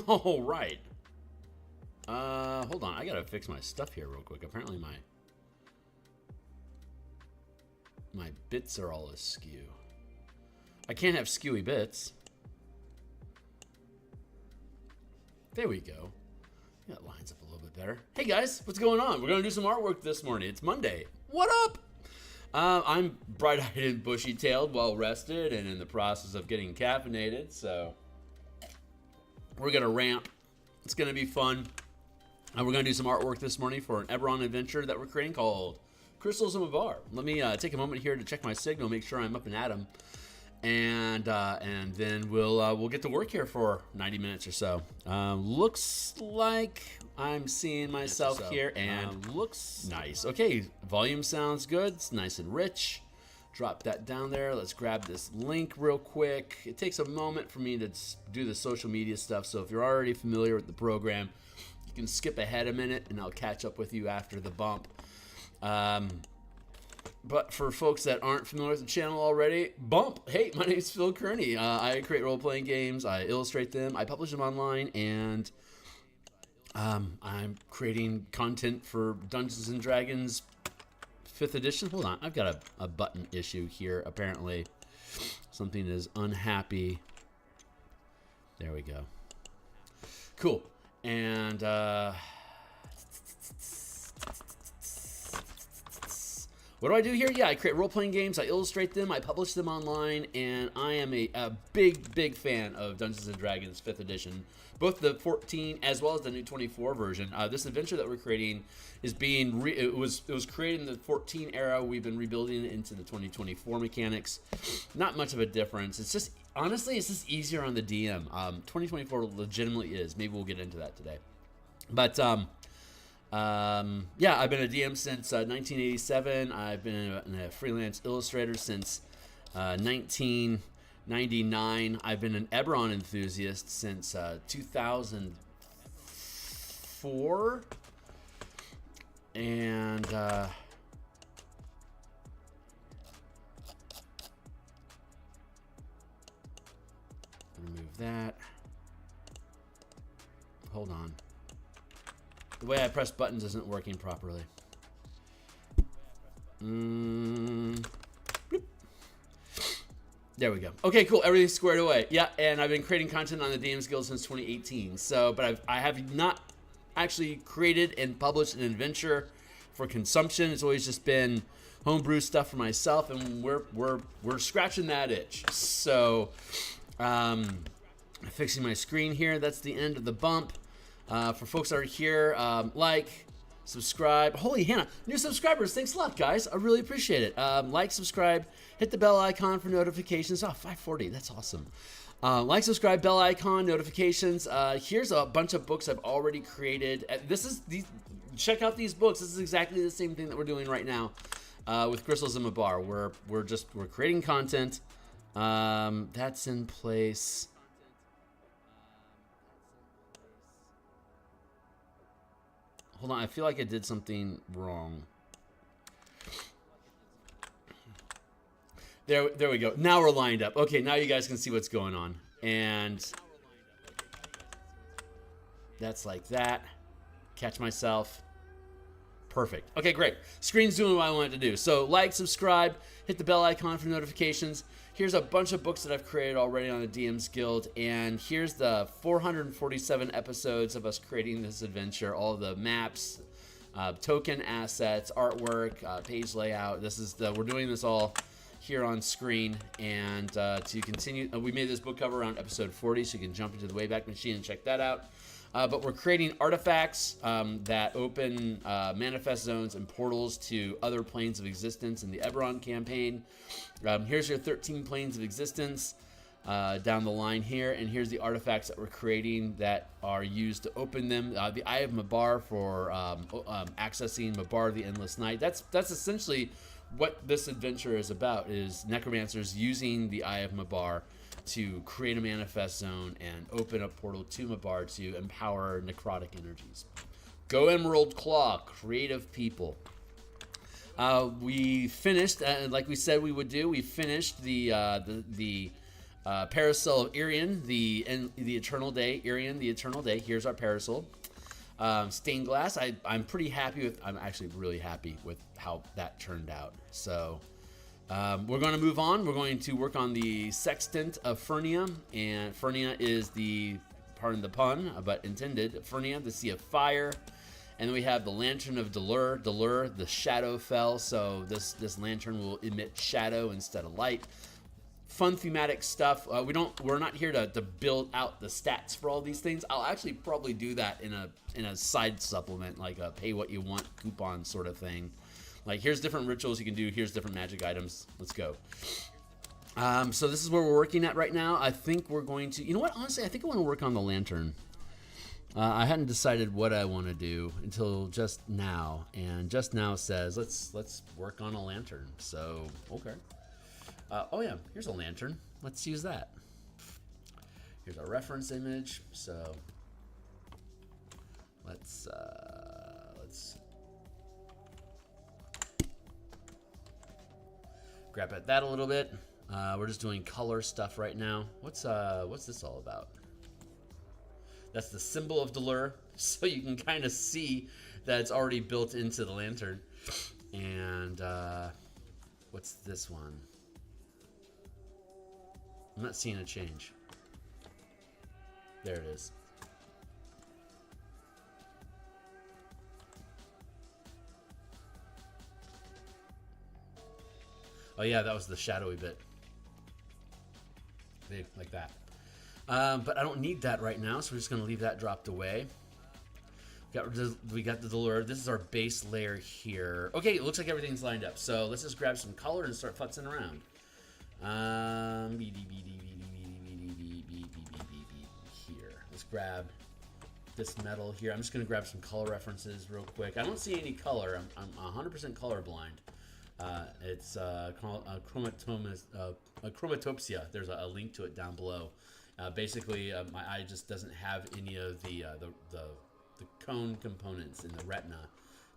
All right. Hold on. I gotta fix my stuff here real quick. Apparently my bits are all askew. I can't have skewy bits. There we go. That lines up a little bit better. Hey guys, what's going on? We're gonna do some artwork this morning. It's Monday. What up? I'm bright-eyed and bushy-tailed, well-rested, and in the process of getting caffeinated, so we're gonna ramp. It's gonna be fun. We're gonna do some artwork this morning for an Eberron adventure that we're creating called Crystals of Mabar. Let me take a moment here to check my signal, make sure I'm up and at 'em, and then we'll get to work here for 90 minutes or so. Looks like I'm seeing myself here, and looks nice. Okay, volume sounds good. It's nice and rich. Drop that down there. Let's grab this link real quick. It takes a moment for me to do the social media stuff, so if you're already familiar with the program, you can skip ahead a minute, and I'll catch up with you after the bump. But for folks that aren't familiar with the channel already, bump! Hey, my name's Phil Kearney. I create role-playing games, I illustrate them, I publish them online, and I'm creating content for Dungeons & Dragons 5th edition. Hold on, I've got a button issue here, apparently. Something is unhappy. There we go. Cool. And, what do I do here? Yeah, I create role-playing games, I illustrate them, I publish them online, and I am a big fan of Dungeons & Dragons 5th edition, both the 14 as well as the new 24 version. This adventure that we're creating is being it was created in the 14 era. We've been rebuilding it into the 2024 mechanics. Not much of a difference. It's just, honestly, it's just easier on the DM. 2024 legitimately is. Maybe we'll get into that today. But yeah, I've been a DM since 1987. I've been a freelance illustrator since 1999. I've been an Eberron enthusiast since 2004. And remove that. Hold on. The way I press buttons isn't working properly. There we go. Okay, cool. Everything's squared away. Yeah, and I've been creating content on the DMsGuild since 2018. So, but I have not actually created and published an adventure for consumption. It's always just been homebrew stuff for myself, and we're scratching that itch. So, fixing my screen here. That's the end of the bump. For folks that are here, like, subscribe. Holy Hannah, new subscribers. Thanks a lot, guys. I really appreciate it. Like, subscribe, hit the bell icon for notifications. Oh, 540. That's awesome. Like, subscribe, bell icon, notifications. Here's a bunch of books I've already created. Check out these books. This is exactly the same thing that we're doing right now with Crystals of Mabar. We're creating content. That's in place. Hold on, I feel like I did something wrong. There we go. Now we're lined up. Okay, now you guys can see what's going on. And that's like that. Catch myself. Perfect. Okay, great. Screen's doing what I want it to do. So like, subscribe, hit the bell icon for notifications. Here's a bunch of books that I've created already on the DMsGuild, and here's the 447 episodes of us creating this adventure. All the maps, token assets, artwork, page layout. We're doing this all here on screen, and to continue, we made this book cover around episode 40, so you can jump into the Wayback Machine and check that out. But we're creating artifacts that open manifest zones and portals to other planes of existence in the Eberron campaign. Here's your 13 planes of existence down the line here, and here's the artifacts that we're creating that are used to open them. The Eye of Mabar for accessing Mabar the Endless Night. That's essentially what this adventure is about, is necromancers using the Eye of Mabar to create a manifest zone and open a portal to Mabar to empower necrotic energies. Go Emerald Claw, creative people. We finished, like we said we would do, we finished the Parasol of Irian, the Eternal Day. Irian, the Eternal Day. Here's our Parasol. Stained glass. I'm pretty happy with. I'm actually really happy with how that turned out. So we're going to move on. We're going to work on the Sextant of Furnia, and Furnia is the, pardon the pun, but intended, Furnia, the Sea of Fire. And then we have the Lantern of Delur. Delur, the Shadow Fell. So this lantern will emit shadow instead of light. Fun thematic stuff. We're not here to build out the stats for all these things. I'll actually probably do that in a side supplement, like a pay what you want coupon sort of thing. Like, here's different rituals you can do. Here's different magic items. Let's go. So this is where we're working at right now. I think we're going to, you know what? Honestly, I think I want to work on the lantern. I hadn't decided what I want to do until just now, and just now says let's work on a lantern. So okay. Oh yeah, here's a lantern. Let's use that. Here's our reference image. So let's grab at that a little bit. We're just doing color stuff right now. What's this all about? That's the symbol of Delur, so you can kind of see that it's already built into the lantern. And what's this one? I'm not seeing a change. There it is. Oh yeah, that was the shadowy bit. See, like that. But I don't need that right now, so we're just going to leave that dropped away. We got the Delur. This is our base layer here. Okay, it looks like everything's lined up. So let's just grab some color and start futzing around. Here. Let's grab this metal here. I'm just going to grab some color references real quick. I don't see any color. I'm 100% colorblind. It's chromatopsia. There's a link to it down below. Basically, my eye just doesn't have any of the cone components in the retina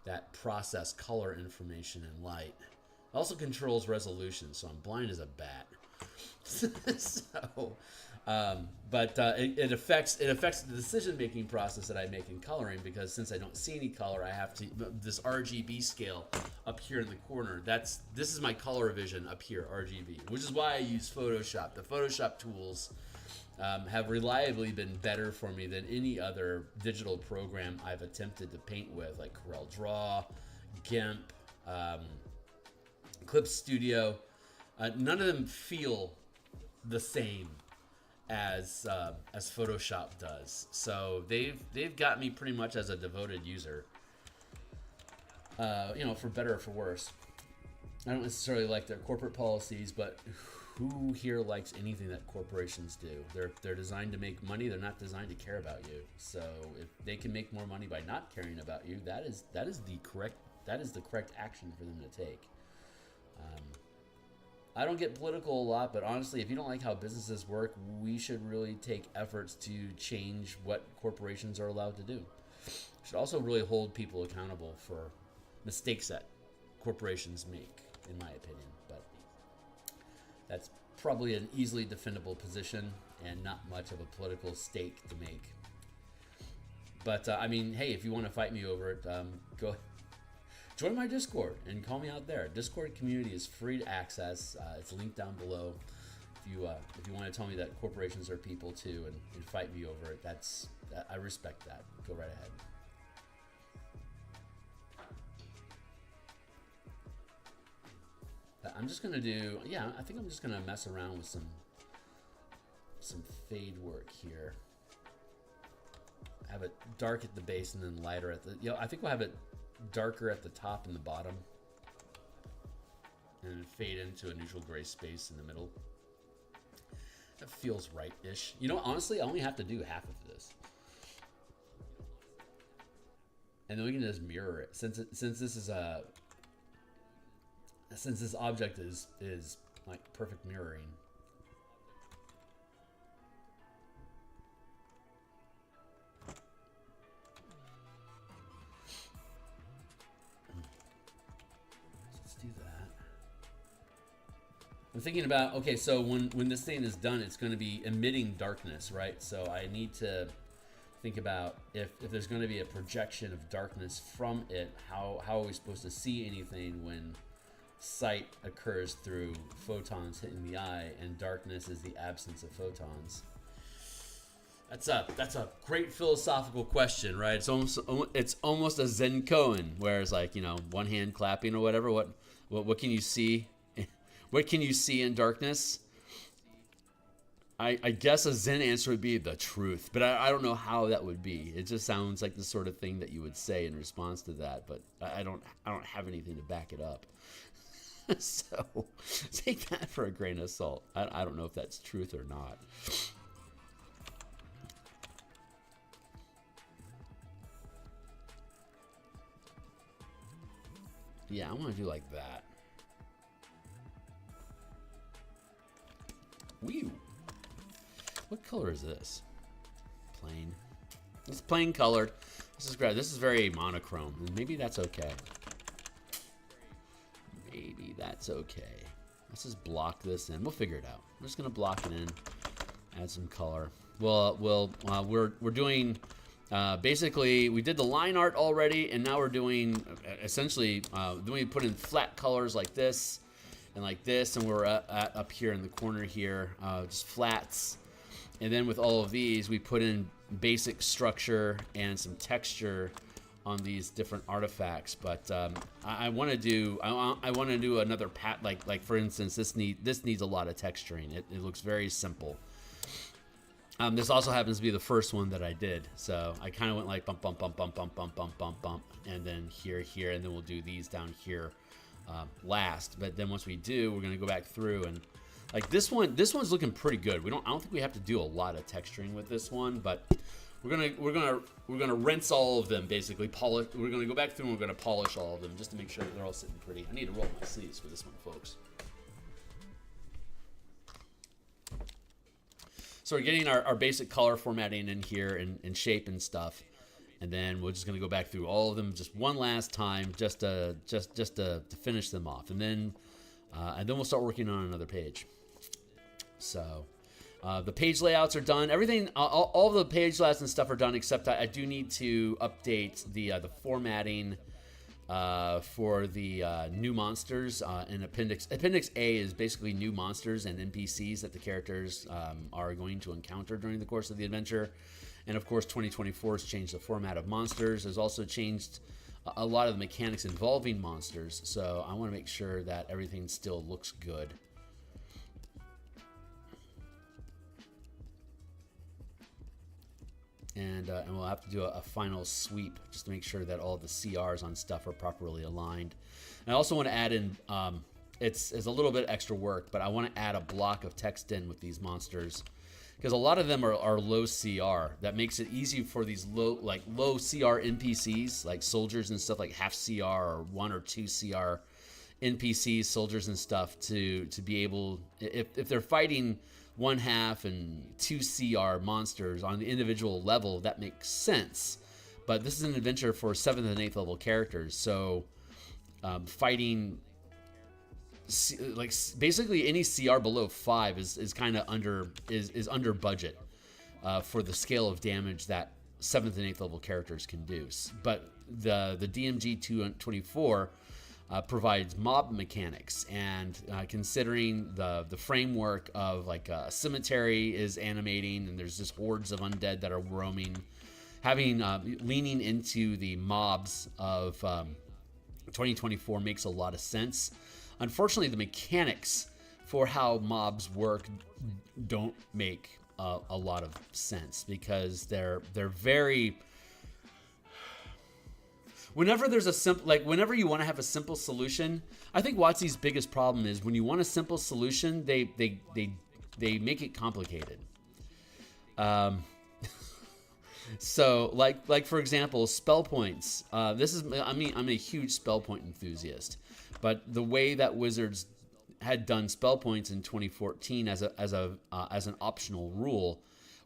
that process color information and light. It also controls resolution, so I'm blind as a bat. So, it affects the decision-making process that I make in coloring, because since I don't see any color, I have to this RGB scale up here in the corner. This is my color vision up here, RGB, which is why I use Photoshop. The Photoshop tools have reliably been better for me than any other digital program I've attempted to paint with, like Corel Draw, GIMP, Clip Studio. None of them feel the same as Photoshop does. So they've got me pretty much as a devoted user. For better or for worse. I don't necessarily like their corporate policies, but who here likes anything that corporations do? They're designed to make money. They're not designed to care about you. So if they can make more money by not caring about you, that is the correct action for them to take. I don't get political a lot, but honestly, if you don't like how businesses work, we should really take efforts to change what corporations are allowed to do. We should also really hold people accountable for mistakes that corporations make, in my opinion. But that's probably an easily defendable position and not much of a political stake to make. But I mean, hey, if you want to fight me over it, go join my Discord and call me out there. Discord community is free to access. It's linked down below. If you want to tell me that corporations are people too and fight me over it, I respect that. Go right ahead. I'm just gonna do, I think I'm just gonna mess around with some fade work here. Have it dark at the base and then lighter at the, I think we'll have it darker at the top and the bottom, and then fade into a neutral gray space in the middle. That feels right-ish. Honestly, I only have to do half of this, and then we can just mirror it. Since this object is like perfect mirroring. Let's do that. I'm thinking about, okay, so when this thing is done, it's going to be emitting darkness, right? So I need to think about if there's going to be a projection of darkness from it, how are we supposed to see anything when sight occurs through photons hitting the eye and darkness is the absence of photons? That's a great philosophical question, right? It's almost a Zen koan, where it's like, you know, one hand clapping or whatever. What can you see? What can you see in darkness? I guess a Zen answer would be the truth, but I don't know how that would be. It just sounds like the sort of thing that you would say in response to that, but I don't have anything to back it up. So take that for a grain of salt. I don't know if that's truth or not. Yeah, I want to do like that. Whew. What color is this? Plain. It's plain colored. This is great. This is very monochrome. Maybe that's okay. Maybe that's okay. Let's just block this in. We'll figure it out. We're just gonna block it in. Add some color. We're doing. Basically, we did the line art already, and now we're doing essentially. Then we put in flat colors like this. And like this, and we're up here in the corner here, just flats. And then with all of these, we put in basic structure and some texture on these different artifacts. But I want to do another like for instance, this needs a lot of texturing. It looks very simple. This also happens to be the first one that I did, so I kind of went like bump, bump, bump, bump, bump, bump, bump, bump, bump, and then here, and then we'll do these down here. Last, but then once we do, we're gonna go back through and like this one's looking pretty good. I don't think we have to do a lot of texturing with this one, but we're gonna rinse all of them, basically polish. We're gonna go back through and we're gonna polish all of them just to make sure that they're all sitting pretty. I need to roll my sleeves for this one, folks. So we're getting our basic color formatting in here and shape and stuff. And then we're just going to go back through all of them just one last time, just to finish them off, and then we'll start working on another page. So the page layouts are done. Everything, all the page layouts and stuff are done, except I do need to update the formatting for the new monsters in Appendix. Appendix A is basically new monsters and NPCs that the characters are going to encounter during the course of the adventure. And of course, 2024 has changed the format of monsters. Has also changed a lot of the mechanics involving monsters. So I want to make sure that everything still looks good. And we'll have to do a final sweep just to make sure that all the CRs on stuff are properly aligned. And I also want to add in, it's a little bit extra work, but I want to add a block of text in with these monsters. Because a lot of them are low CR. That makes it easy for these low CR NPCs, like soldiers and stuff, like half CR or 1 or 2 CR NPCs, soldiers and stuff, to be able, if they're fighting 1/2 and 2 CR monsters on the individual level, that makes sense. But this is an adventure for 7th and 8th level characters, so fighting like basically any CR below 5 is kind of under budget for the scale of damage that 7th and 8th level characters can do. But the DMG 224 provides mob mechanics, and considering the framework of like a cemetery is animating, and there's just hordes of undead that are roaming, leaning into the mobs of 2024 makes a lot of sense. Unfortunately, the mechanics for how mobs work don't make a lot of sense, because they're very. Whenever there's a simple, like whenever you want to have a simple solution, I think WotC's biggest problem is when you want a simple solution, they make it complicated. So like for example, spell points. I'm a huge spell point enthusiast, but the way that Wizards had done spell points in 2014 as an optional rule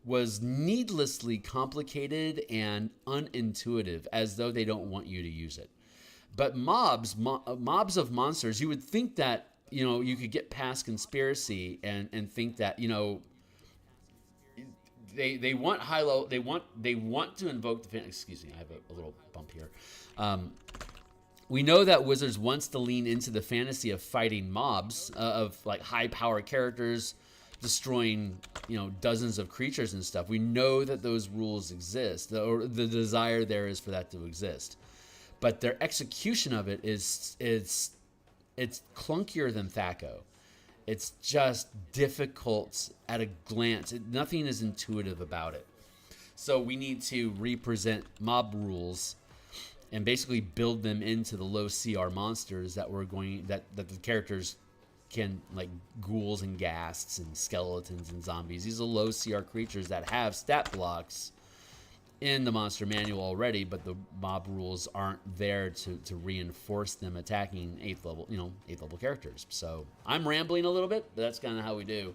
was needlessly complicated and unintuitive, as though they don't want you to use it. But mobs of monsters, you would think that you know, you could get past conspiracy and think that, you know, they want high low, they want to invoke the, excuse me, I have a little bump here. We know that Wizards wants to lean into the fantasy of fighting mobs, of like high power characters destroying, you know, dozens of creatures and stuff. We know that those rules exist, or the desire there is for that to exist. But their execution of it is it's clunkier than THAC0. It's just difficult at a glance. Nothing is intuitive about it. So we need to represent mob rules and basically build them into the low CR monsters that the characters can, like ghouls and ghasts and skeletons and zombies. These are low CR creatures that have stat blocks in the monster manual already, but the mob rules aren't there to reinforce them attacking 8th level characters. So I'm rambling a little bit, but that's kind of how we do.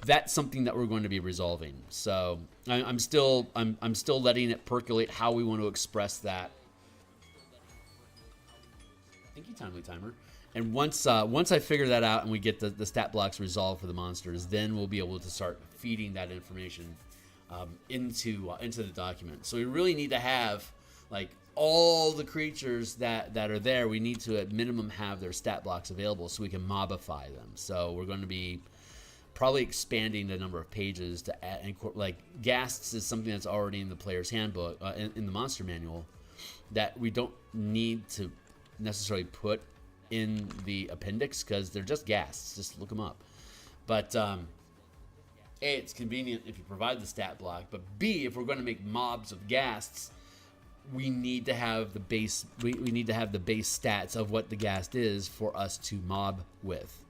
That's something that we're going to be resolving. So I'm still letting it percolate how we want to express that. Thank you, Timely Timer. And once I figure that out and we get the stat blocks resolved for the monsters, then we'll be able to start feeding that information into the document. So we really need to have like all the creatures that are there. We need to at minimum have their stat blocks available so we can mobify them. So we're going to be probably expanding the number of pages to add, like ghasts is something that's already in the player's handbook, in the monster manual, that we don't need to necessarily put in the appendix because they're just ghasts. Just look them up. But A, it's convenient if you provide the stat block, but B, if we're going to make mobs of ghasts, we need to have the base. We need to have the base stats of what the ghast is for us to mob with,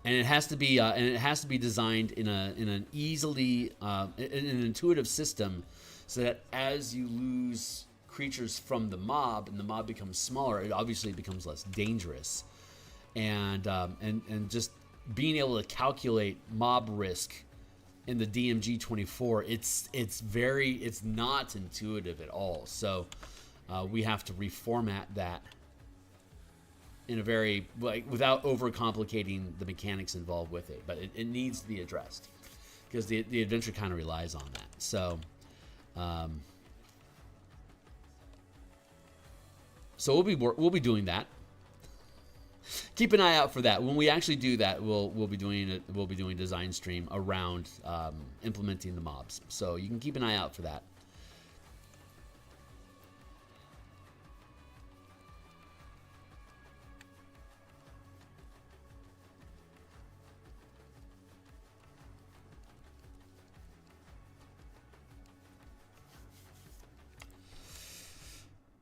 and it has to be designed in an easily in an intuitive system, so that as you lose creatures from the mob and the mob becomes smaller, it obviously becomes less dangerous, and just being able to calculate mob risk in the DMG 24, it's not intuitive at all. So we have to reformat that in a very, like, without overcomplicating the mechanics involved with it. But it needs to be addressed because the adventure kind of relies on that. So so we'll be doing that. Keep an eye out for that. When we actually do that, we'll be doing design stream around implementing the mobs. So you can keep an eye out for that.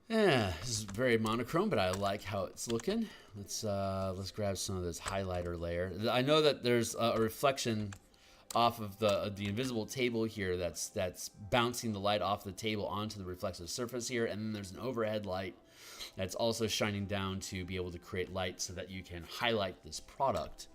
Yeah, this is very monochrome, but I like how it's looking. Let's grab some of this highlighter layer. I know that there's a reflection off of the invisible table here that's bouncing the light off the table onto the reflexive surface here, and then there's an overhead light that's also shining down to be able to create light so that you can highlight this product.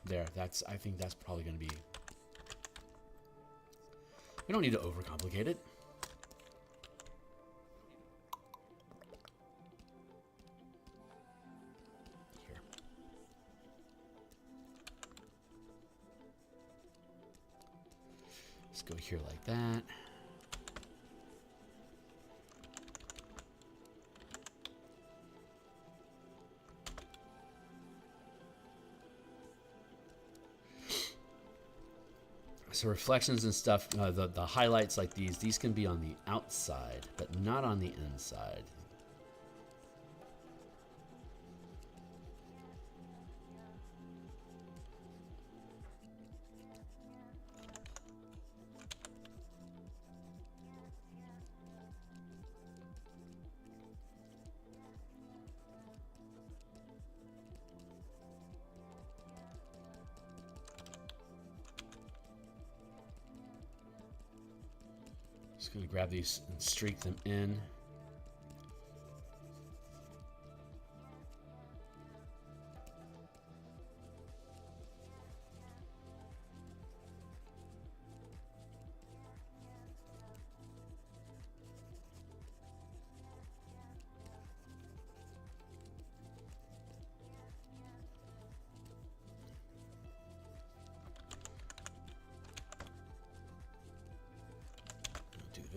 There, I think that's probably going to be... We don't need to overcomplicate it. Here. Let's go here like that. So reflections and stuff, the highlights like these can be on the outside, but not on the inside. Just going to grab these and streak them in.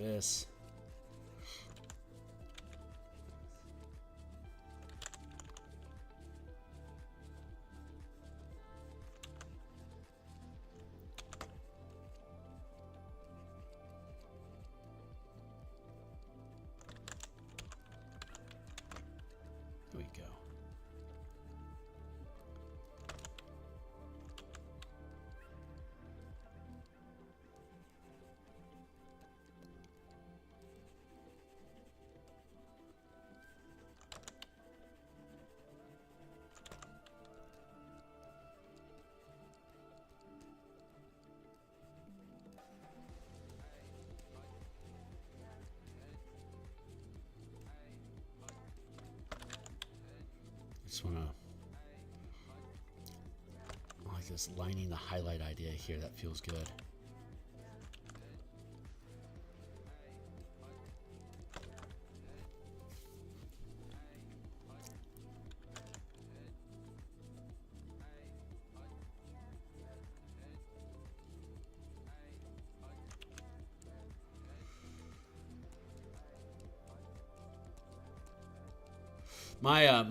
this. There we go. Just want to, I like this lining the highlight idea here. That feels good.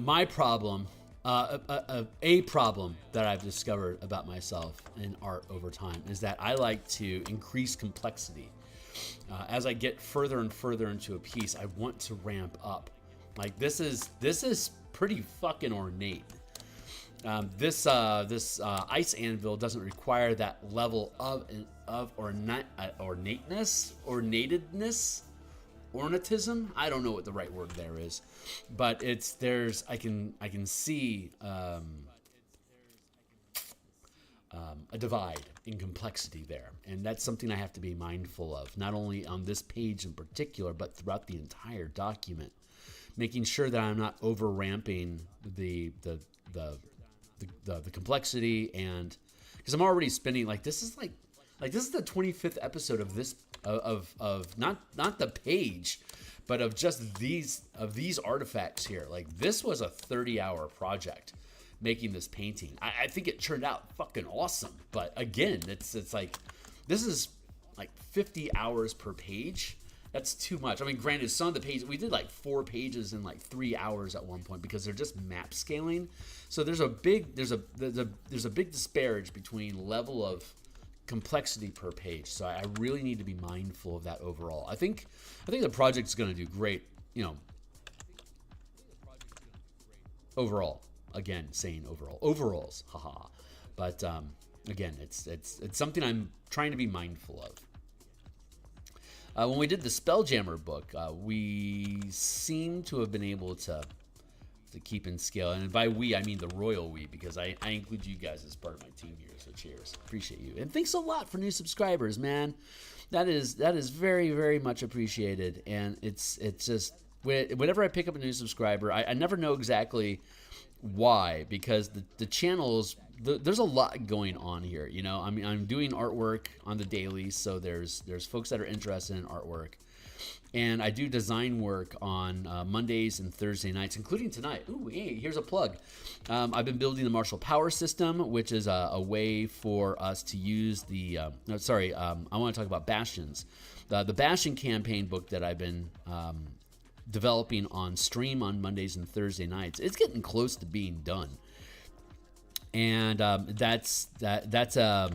My problem, a problem that I've discovered about myself in art over time is that I like to increase complexity. As I get further and further into a piece, I want to ramp up. Like this is pretty fucking ornate. This ice anvil doesn't require that level of ornateness, ornatism. I don't know what the right word there is, but I can see a divide in complexity there, and that's something I have to be mindful of, not only on this page in particular, but throughout the entire document, making sure that I'm not over ramping the complexity, and because I'm already spending this is the 25th episode of this of not the page, but of just these artifacts here. Like this was a 30-hour project making this painting. I think it turned out fucking awesome, but again, it's like this is like 50 hours per page. That's too much. I mean, granted, some of the pages we did like 4 pages in like 3 hours at one point because they're just map scaling. So there's a big disparage between level of complexity per page. So I really need to be mindful of that overall. I think the project's going to do great, overall. Again, saying overalls, haha. But again, it's something I'm trying to be mindful of. When we did the Spelljammer book, we seem to have been able to keep in scale, and by we I mean the royal we, because I include you guys as part of my team here. So cheers, appreciate you, and thanks a lot for new subscribers, man. That is very, very much appreciated, and it's just whenever I pick up a new subscriber, I never know exactly why, because the channels, there's a lot going on here. I mean, I'm doing artwork on the daily, so there's folks that are interested in artwork. And I do design work on Mondays and Thursday nights, including tonight. Ooh, hey, here's a plug. I've been building the martial power system, which is a way for us to use the... I want to talk about Bastions. The Bastion campaign book that I've been developing on stream on Mondays and Thursday nights, it's getting close to being done. And that's a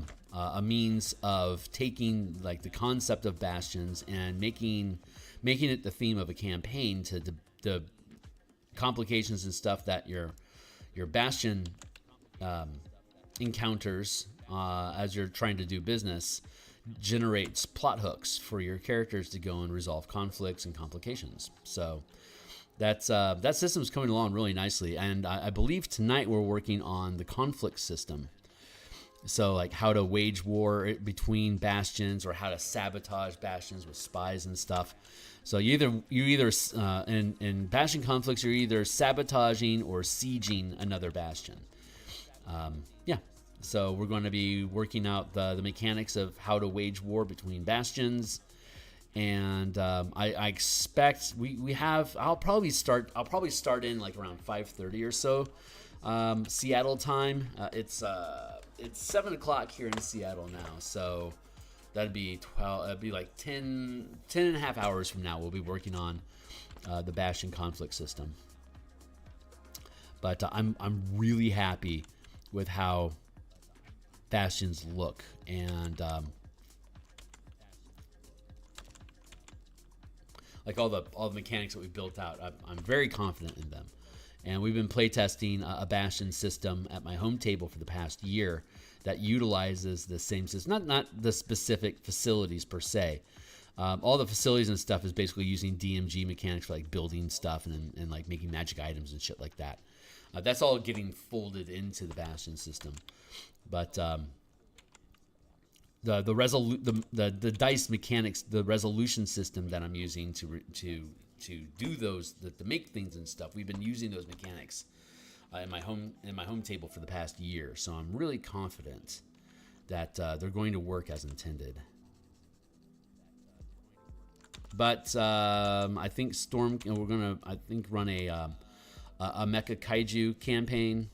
means of taking like the concept of Bastions and making it the theme of a campaign to the complications and stuff that your Bastion encounters as you're trying to do business generates plot hooks for your characters to go and resolve conflicts and complications. So that system's coming along really nicely, and I believe tonight we're working on the conflict system. So like how to wage war between bastions, or how to sabotage bastions with spies and stuff. So you either in bastion conflicts, you're either sabotaging or sieging another bastion. Yeah. So we're going to be working out the mechanics of how to wage war between bastions. And I expect we have. I'll probably start in like around 5:30 or so, Seattle time. It's 7 o'clock here in Seattle now, so that'd be 12. That'd be like 10 and a half hours from now. We'll be working on the Bastion conflict system. But I'm really happy with how Bastions look, and like all the mechanics that we built out. I'm very confident in them. And we've been playtesting a Bastion system at my home table for the past year that utilizes the same system, not the specific facilities per se. All the facilities and stuff is basically using DMG mechanics for like building stuff and like making magic items and shit like that. That's all getting folded into the Bastion system. But the dice mechanics, the resolution system that I'm using to do those, to make things and stuff, we've been using those mechanics in my home table for the past year. So I'm really confident that they're going to work as intended. But I think we're gonna run a Mecha Kaiju campaign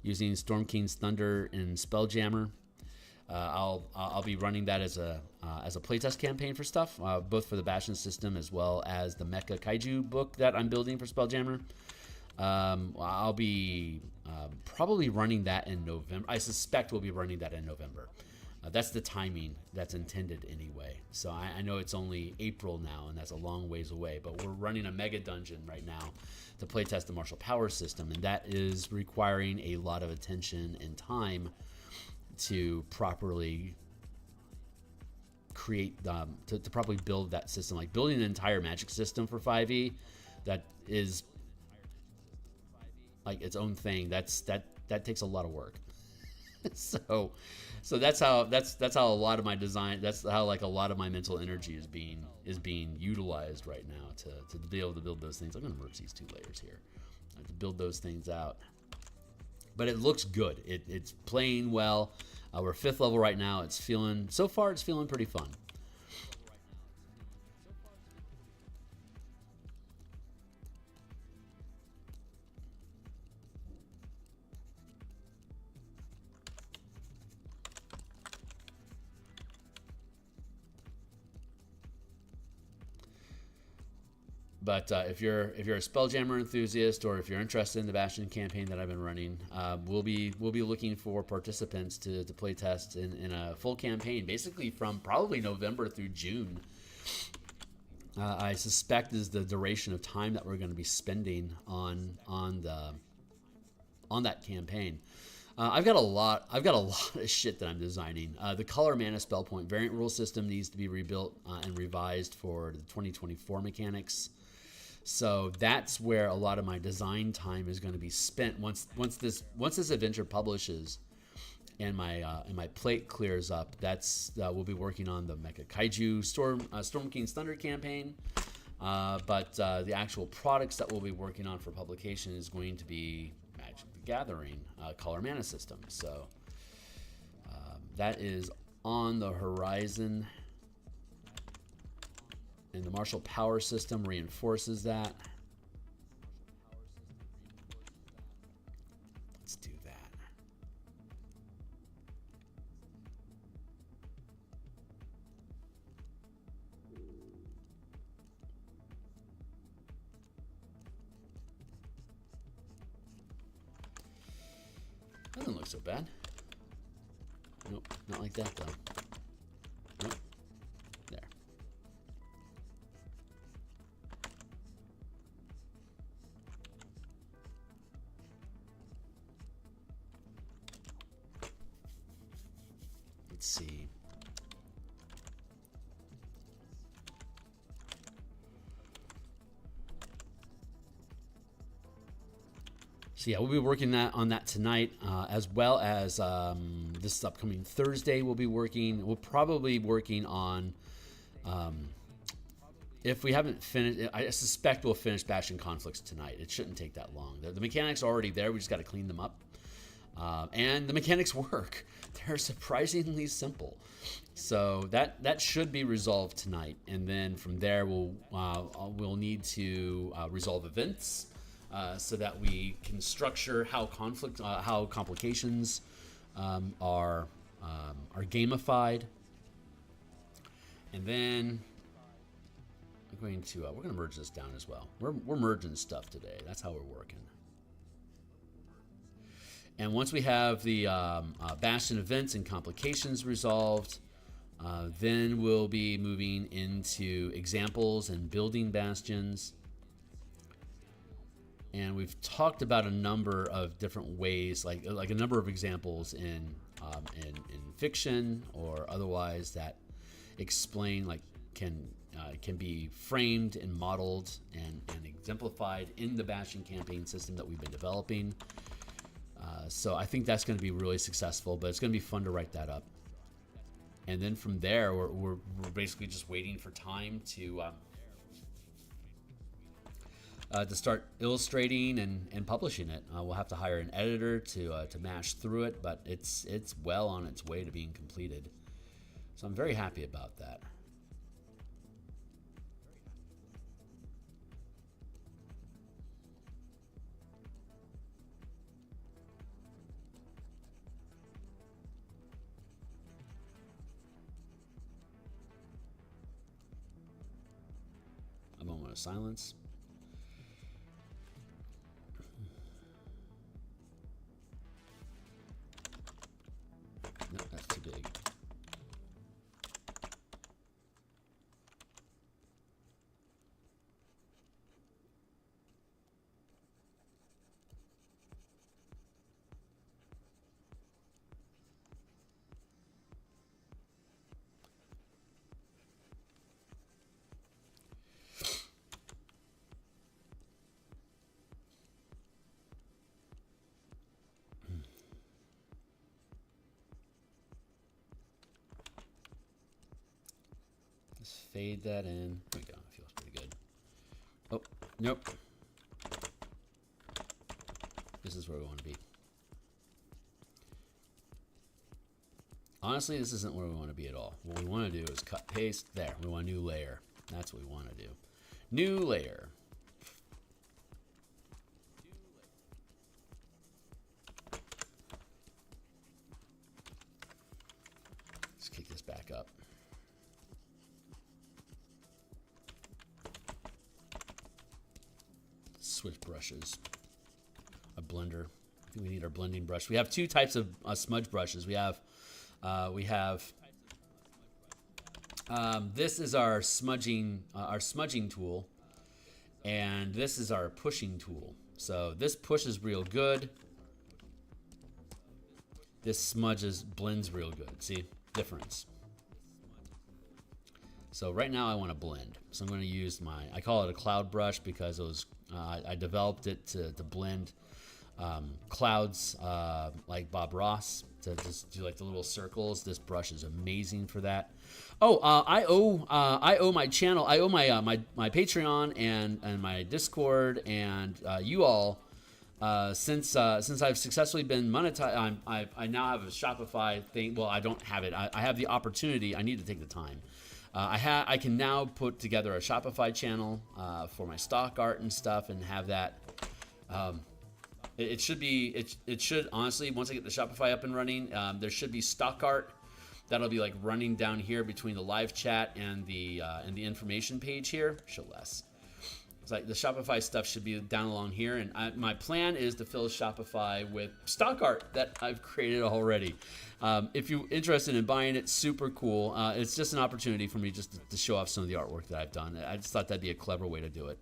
using Storm King's Thunder and Spelljammer. I'll be running that as a playtest campaign for stuff, both for the Bastion system as well as the Mecha Kaiju book that I'm building for Spelljammer. I'll be probably running that in November. I suspect we'll be running that in November. That's the timing that's intended anyway. So I know it's only April now, and that's a long ways away, but we're running a mega dungeon right now to playtest the martial power system, and that is requiring a lot of attention and time to properly create, to properly build that system. Like building an entire magic system for 5e that is like its own thing, that takes a lot of work. so that's how a lot of my design, that's how like a lot of my mental energy is being utilized right now to be able to build those things. I'm gonna merge these 2 layers here to build those things out. But it looks good. It's playing well. We're 5th level right now. So far it's feeling pretty fun. But if you're a Spelljammer enthusiast, or if you're interested in the Bastion campaign that I've been running, we'll be looking for participants to play test in a full campaign, basically from probably November through June. I suspect is the duration of time that we're going to be spending on that campaign. I've got a lot of shit that I'm designing. The color mana spell point variant rule system needs to be rebuilt and revised for the 2024 mechanics. So that's where a lot of my design time is going to be spent once this adventure publishes and my plate clears up. That's we'll be working on the Mecha Kaiju Storm King's Thunder campaign. But the actual products that we'll be working on for publication is going to be Magic the Gathering color mana system. So that is on the horizon. And the martial power system reinforces that. Let's do that. That doesn't look so bad. Nope, not like that though. Nope. There. Let's see. So yeah, we'll be working on that tonight, as well as this upcoming Thursday. We'll probably working on. If we haven't finished, I suspect we'll finish Bastion Conflicts tonight. It shouldn't take that long. The mechanics are already there. We just got to clean them up. And the mechanics work. They're surprisingly simple. So that should be resolved tonight. And then from there, we'll need to resolve events so that we can structure how complications are gamified. And then we're going to merge this down as well. We're merging stuff today. That's how we're working. And once we have the Bastion events and complications resolved, then we'll be moving into examples and building bastions. And we've talked about a number of different ways, like a number of examples in fiction or otherwise that explain, like can be framed and modeled and exemplified in the Bastion campaign system that we've been developing. So I think that's going to be really successful, but it's going to be fun to write that up. And then from there, we're basically just waiting for time to start illustrating and publishing it. We'll have to hire an editor to mash through it, but it's well on its way to being completed. So I'm very happy about that. A moment of silence. No, that's too big. Fade that in. There we go. It feels pretty good. Oh, nope. This is where we want to be. Honestly, this isn't where we want to be at all. What we want to do is cut, paste. There. We want a new layer. That's what we want to do. New layer. Let's kick this back up. Switch brushes. A blender. I think we need our blending brush. We have two types of smudge brushes. We have this is our smudging tool, and this is our pushing tool. So this pushes real good. This smudges, blends real good. See, difference. So right now I want to blend. So I'm going to use I call it a cloud brush because it was I developed it to blend clouds like Bob Ross, to just do like the little circles. This brush is amazing for that. Oh, I owe my channel, I owe my Patreon and my Discord and you all, since I've successfully been monetized. I now have a Shopify thing. Well, I don't have it. I have the opportunity. I need to take the time. I can now put together a Shopify channel for my stock art and stuff, and have that. It should honestly, once I get the Shopify up and running, there should be stock art that'll be like running down here between the live chat and the information page here. Show less. It's like the Shopify stuff should be down along here, and my plan is to fill Shopify with stock art that I've created already. If you're interested in buying it, super cool. It's just an opportunity for me just to show off some of the artwork that I've done. I just thought that'd be a clever way to do it.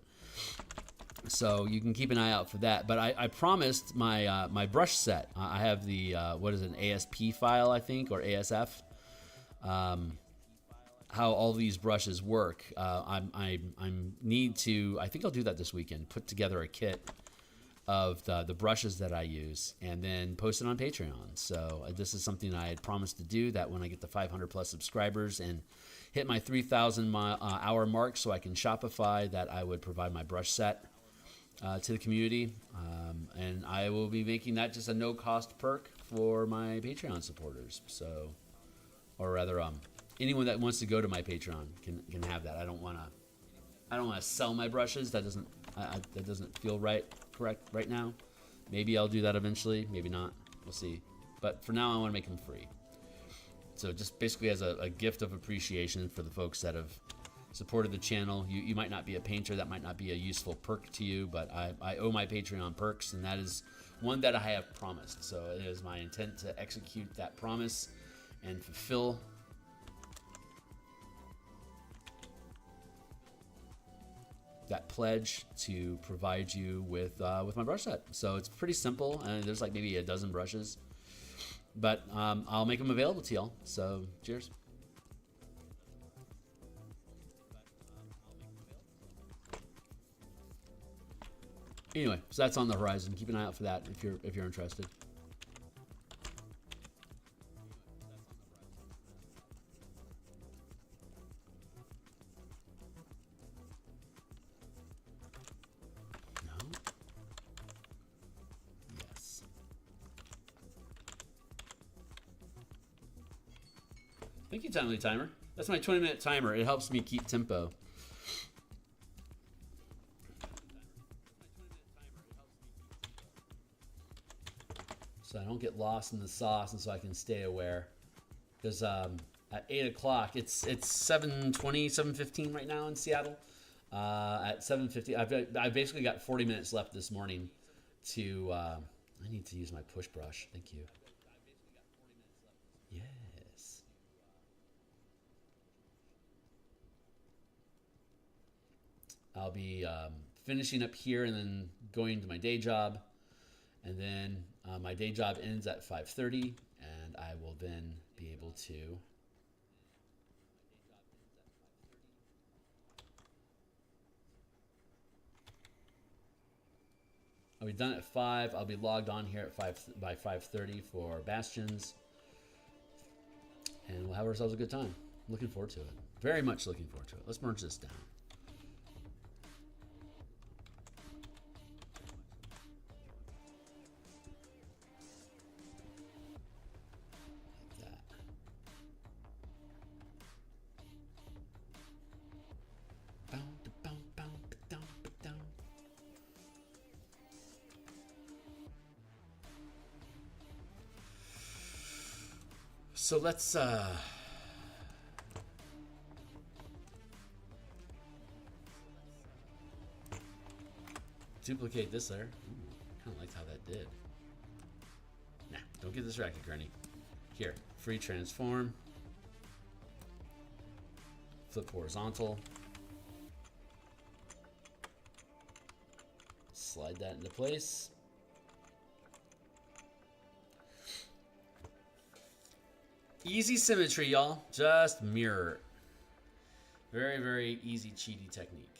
So you can keep an eye out for that. But I promised my brush set. I have the what is it, an ASP file, I think, or ASF. How all these brushes work. I need to. I think I'll do that this weekend. Put together a kit of the brushes that I use, and then post it on Patreon. So this is something I had promised to do, that when I get the 500 plus subscribers and hit my 3,000 hour mark, so I can Shopify, that I would provide my brush set to the community, and I will be making that just a no-cost perk for my Patreon supporters. So, or rather, anyone that wants to go to my Patreon can have that. I don't want to sell my brushes. That doesn't feel correct right now. Maybe I'll do that eventually. Maybe not. We'll see. But for now, I want to make them free. So just basically as a gift of appreciation for the folks that have supported the channel. You might not be a painter, that might not be a useful perk to you, but I owe my Patreon perks, and that is one that I have promised. So it is my intent to execute that promise and fulfill that pledge to provide you with my brush set. So it's pretty simple, and there's like maybe a dozen brushes, but I'll make them available to y'all. So cheers. Anyway, so that's on the horizon. Keep an eye out for that if you're interested. Thank you, Timely Timer. That's my 20-minute timer. It helps me keep tempo. So I don't get lost in the sauce, and so I can stay aware. Because at 8 o'clock, it's 7:20, 7:15 right now in Seattle. At 7:50, I've basically got 40 minutes left this morning to... I need to use my push brush. Thank you. Yeah. I'll be finishing up here and then going to my day job, and then my day job ends at 5:30, and I will then be able to I'll be done at 5. I'll be logged on here at by 5:30 for Bastions, and we'll have ourselves a good time. Looking forward to it. Very much looking forward to it. Let's merge this down. So let's duplicate this layer. Kind of liked how that did. Nah, don't get distracted, Granny. Here, free transform. Flip horizontal. Slide that into place. Easy symmetry, y'all. Just mirror it. Very, very easy cheaty technique.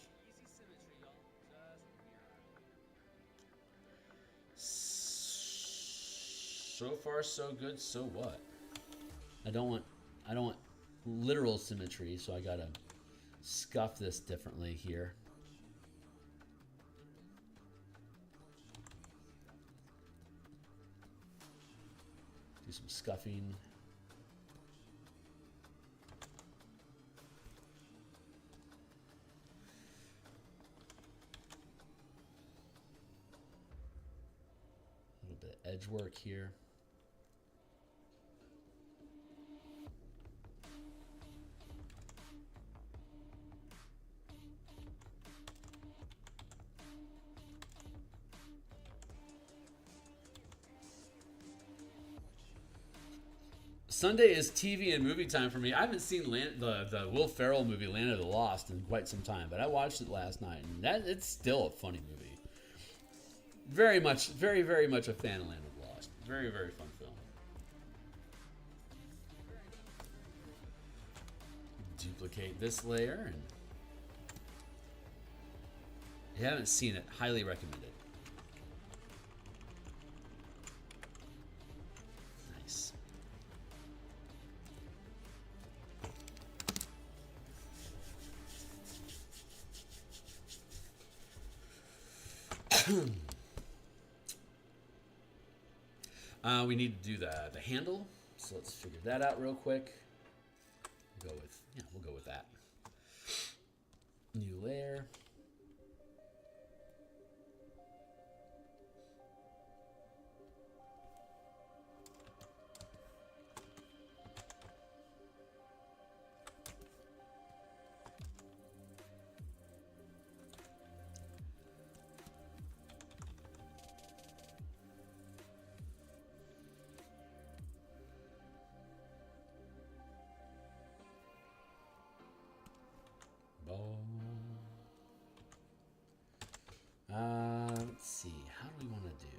So far, so good. So what? I don't want literal symmetry, so I gotta scuff this differently here. Do some scuffing. Edge work here. Sunday is TV and movie time for me. I haven't seen the Will Ferrell movie Land of the Lost in quite some time, but I watched it last night, and it's still a funny movie. Very much, very, very much a fan of Land of the Lost. Very, very fun film. Duplicate this layer, and if you haven't seen it, highly recommend it. Nice. We need to do the handle, so let's figure that out real quick. We'll go with that. New layer. Let's see. How do we want to do?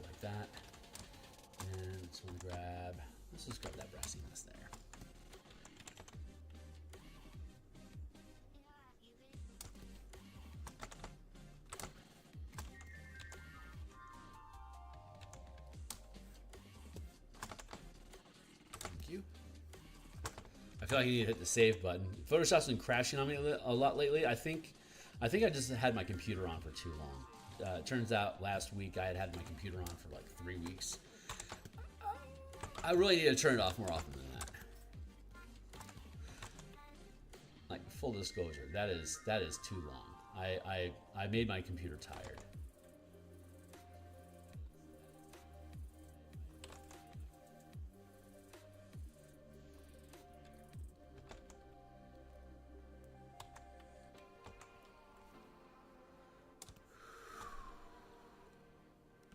Like that. And just want to grab, let's just grab that brassiness there. Thank you. I feel like I need to hit the save button. Photoshop's been crashing on me a lot lately. I think I just had my computer on for too long. It turns out last week I had my computer on for like 3 weeks. I really need to turn it off more often than that. Like, full disclosure, that is too long. I made my computer tired.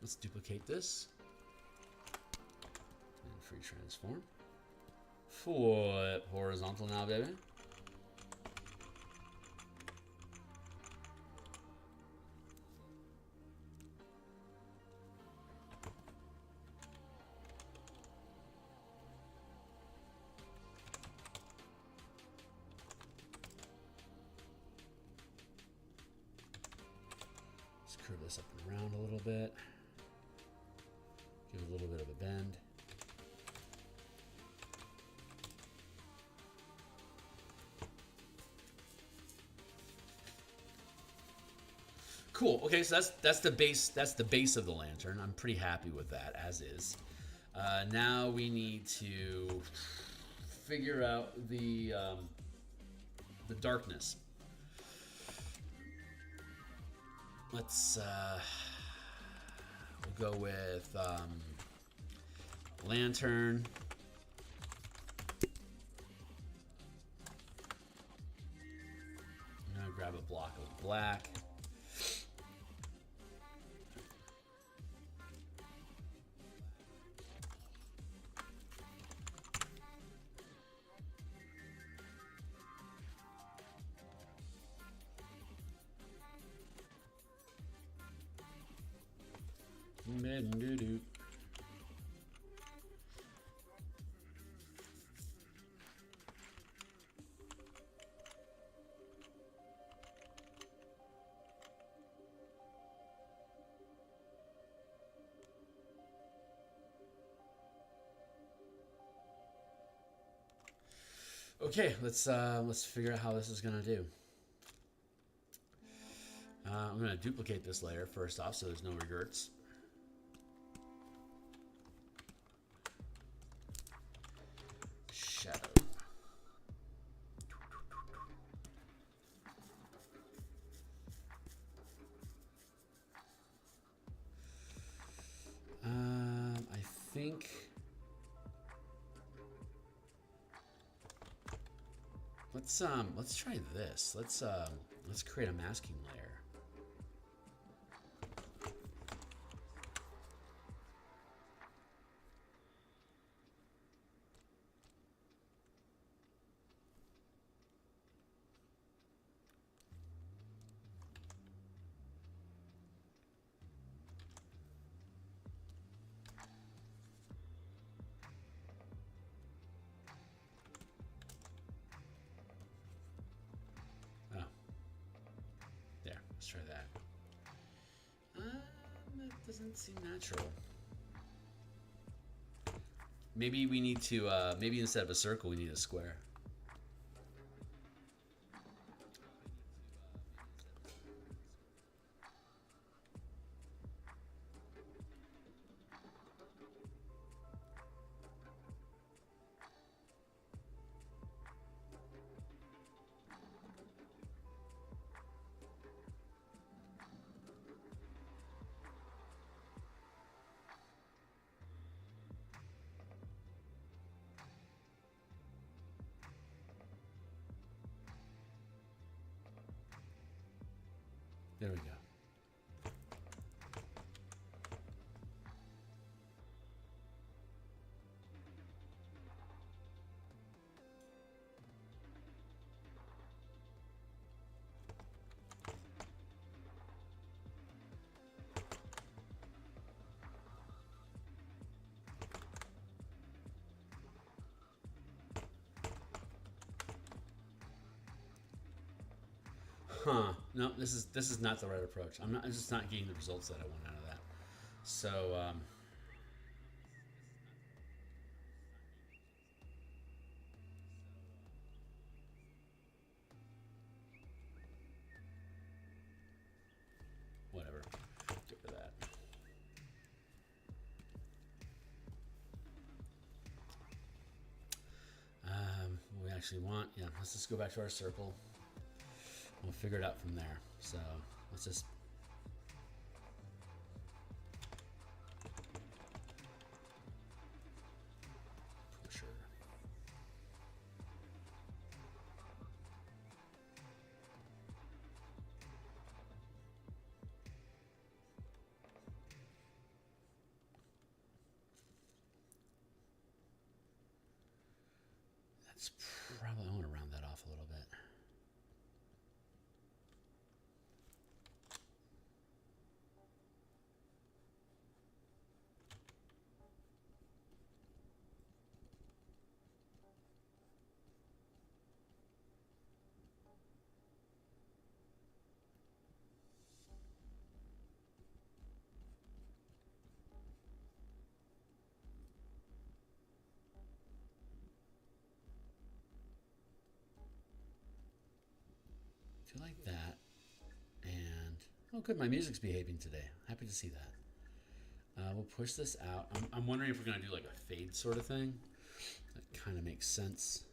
Let's duplicate this. And free transform. Flip horizontal now, baby. Let's curve this up and around a little bit. Give it a little bit of a bend. Cool. Okay, so that's the base. That's the base of the lantern. I'm pretty happy with that as is. Now we need to figure out the darkness. Let's we'll go with lantern. I'm gonna grab a block of black. Okay, let's figure out how this is gonna do. I'm gonna duplicate this layer first off, so there's no regrets. Shadow. I think. Let's try this. Let's create a masking layer. Let's try that. That doesn't seem natural. Maybe we need to, maybe instead of a circle, we need a square. Huh. No, this is not the right approach. I'm just not getting the results that I want out of that. So, whatever. Get rid of that. What we actually want, yeah, let's just go back to our circle. We'll figure it out from there. So let's just push her. That's probably, I want to round that off a little bit. Do like that. And oh good, my music's behaving today. Happy to see that. We'll push this out. I'm wondering if we're gonna do like a fade sort of thing. That kind of makes sense.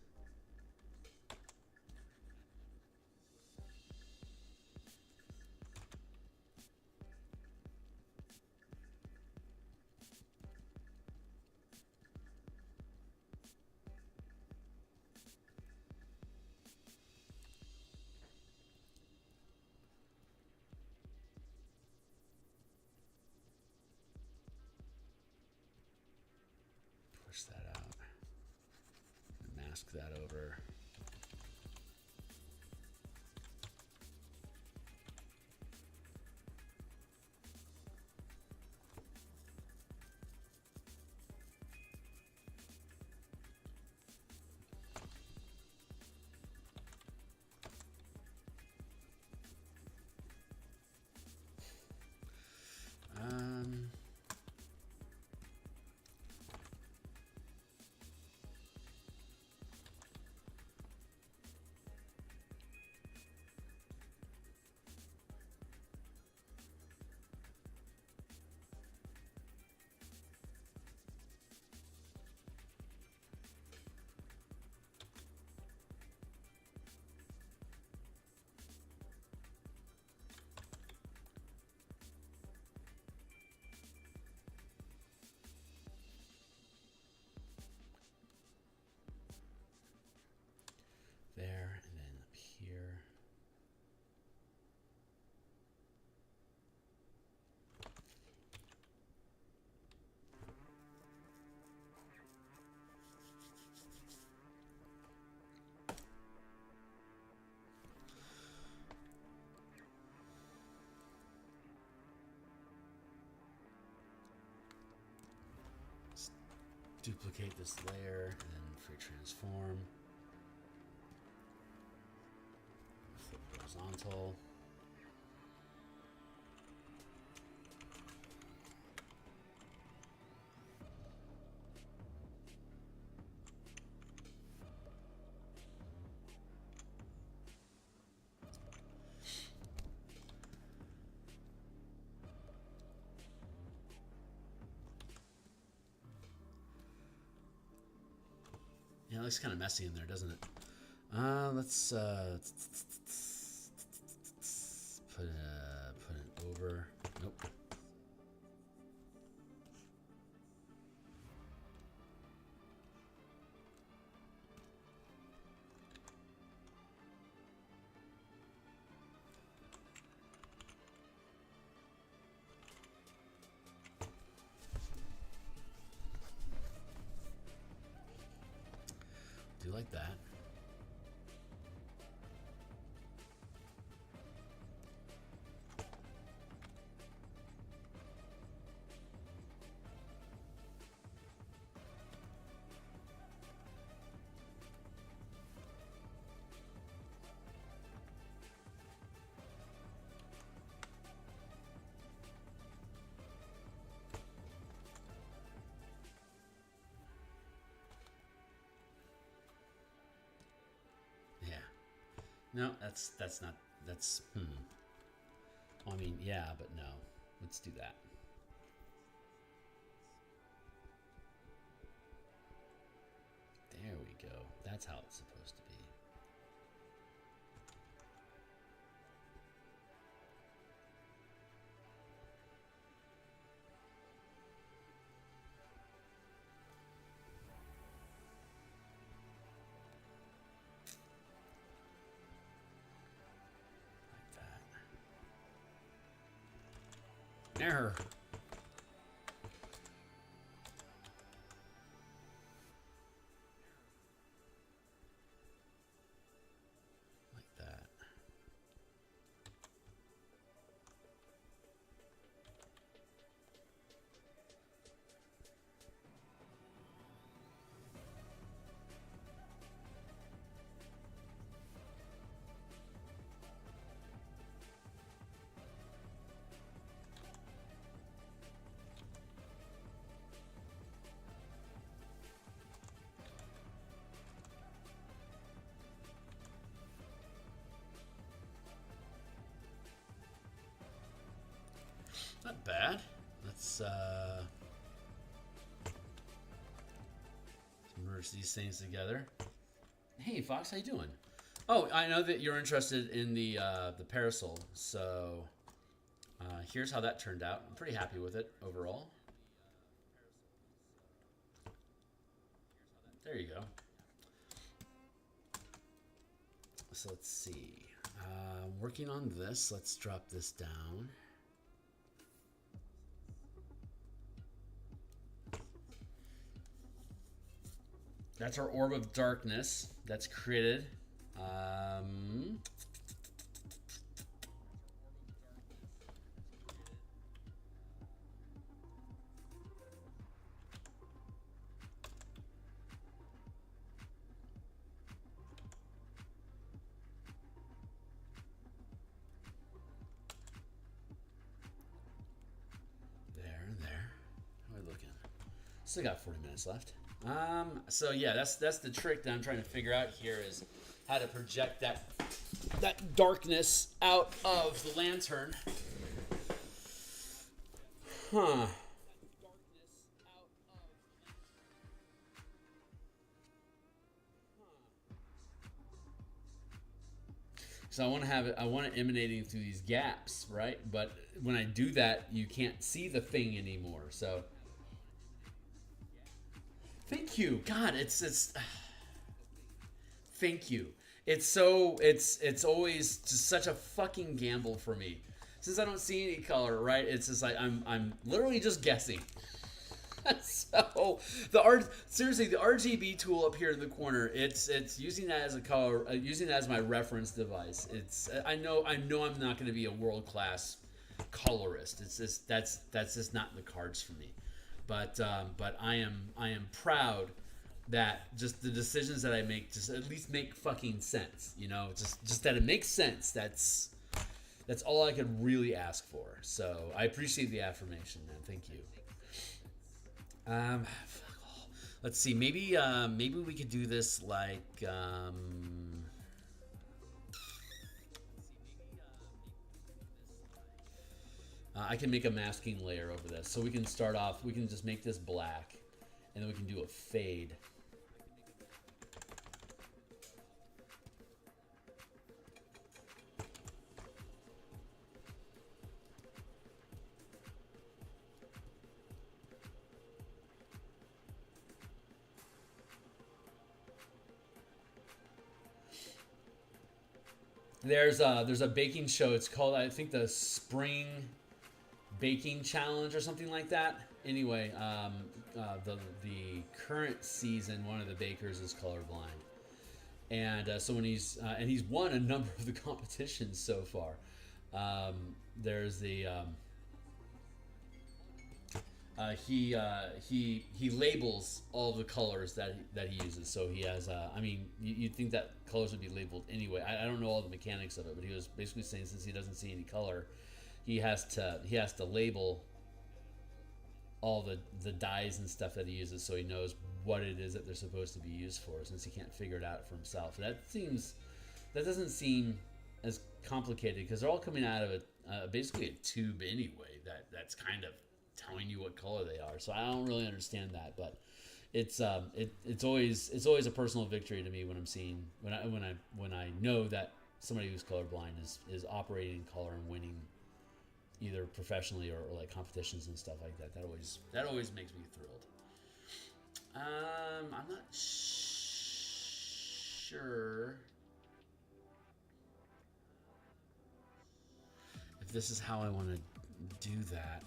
Push that out. Mask that over. There, and then up here. Let's duplicate this layer and then free transform. Horizontal. Yeah, it looks kind of messy in there, doesn't it? Let's put it over. Nope. Do like that. No, that's not, that's, I mean, yeah, but no. Let's do that. There we go. That's how it's supposed to be. Error. Like that. Not bad. Let's merge these things together. Hey, Fox, how you doing? Oh, I know that you're interested in the parasol, so here's how that turned out. I'm pretty happy with it overall. There you go. So let's see. Working on this. Let's drop this down. That's our Orb of Darkness that's created. There. How are we looking? Still got 40 minutes left. So yeah, that's the trick that I'm trying to figure out here is how to project that darkness out of the lantern. Huh. So I want to have it, I want it emanating through these gaps, right? But when I do that, you can't see the thing anymore. So thank you. God, it's thank you. It's always just such a fucking gamble for me. Since I don't see any color, right? It's just like I'm literally just guessing. So seriously, the RGB tool up here in the corner, it's using that as a color, using that as my reference device. I know I'm not going to be a world-class colorist. It's just that's just not in the cards for me. But I am proud that just the decisions that I make just at least make fucking sense. You know, just that it makes sense. That's all I could really ask for. So I appreciate the affirmation, man. Thank you. Let's see. Maybe we could do this like. I can make a masking layer over this, so we can start off. We can just make this black, and then we can do a fade. There's a baking show. It's called, I think, the Spring Baking Challenge or something like that. Anyway, the current season, one of the bakers is colorblind, and so when he's won a number of the competitions so far. There's the he labels all the colors that he uses. So he has I mean, you'd think that colors would be labeled anyway. I don't know all the mechanics of it, but he was basically saying since he doesn't see any color, he has to label all the dyes and stuff that he uses, so he knows what it is that they're supposed to be used for, since he can't figure it out for himself. That seems that doesn't seem as complicated because they're all coming out of basically a tube anyway. That's kind of telling you what color they are. So I don't really understand that, but it's always a personal victory to me when I'm seeing when I know that somebody who's colorblind is operating in color and winning either professionally or like competitions and stuff like that. That always makes me thrilled. I'm not sure if this is how I want to do that.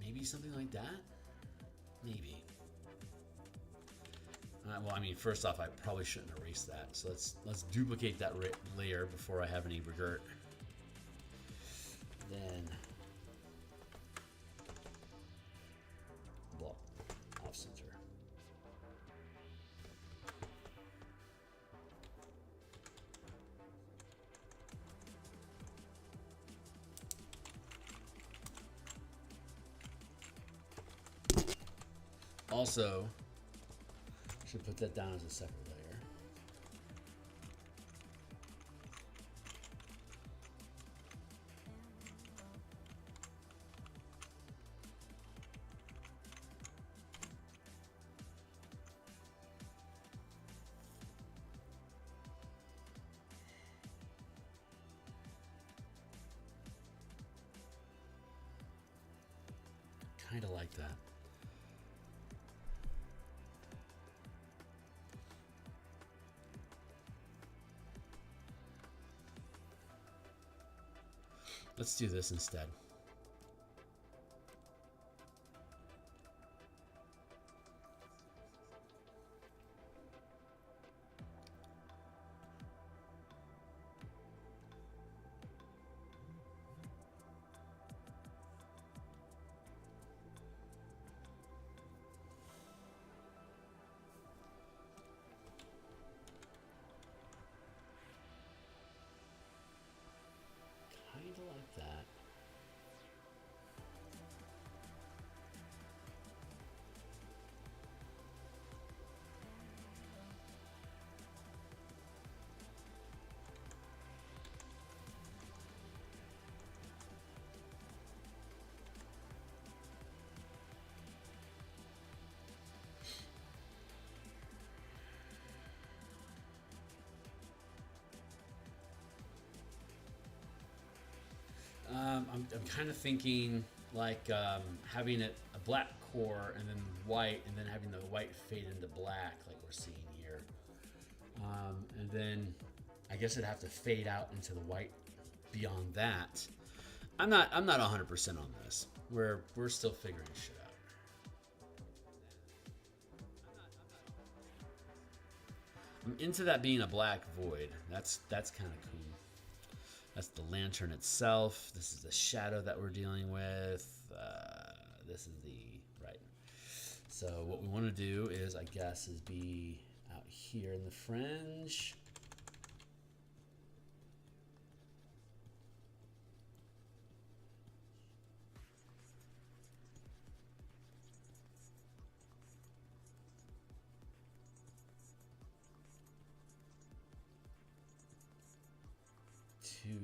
Maybe something like that? Maybe. Well, I mean, first off, I probably shouldn't erase that. So let's duplicate that layer before I have any regret. Then block off center. Also, should put that down as a separate layer. Kind of like that. Let's do this instead. Kind of like that. I'm kind of thinking like having it a black core and then white, and then having the white fade into black, like we're seeing here. And then I guess it'd have to fade out into the white beyond that. I'm not 100% on this. We're still figuring shit out. I'm into that being a black void. That's kind of cool. That's the lantern itself. This is the shadow that we're dealing with. This is the right. So what we want to do is, I guess, is be out here in the fringe. Too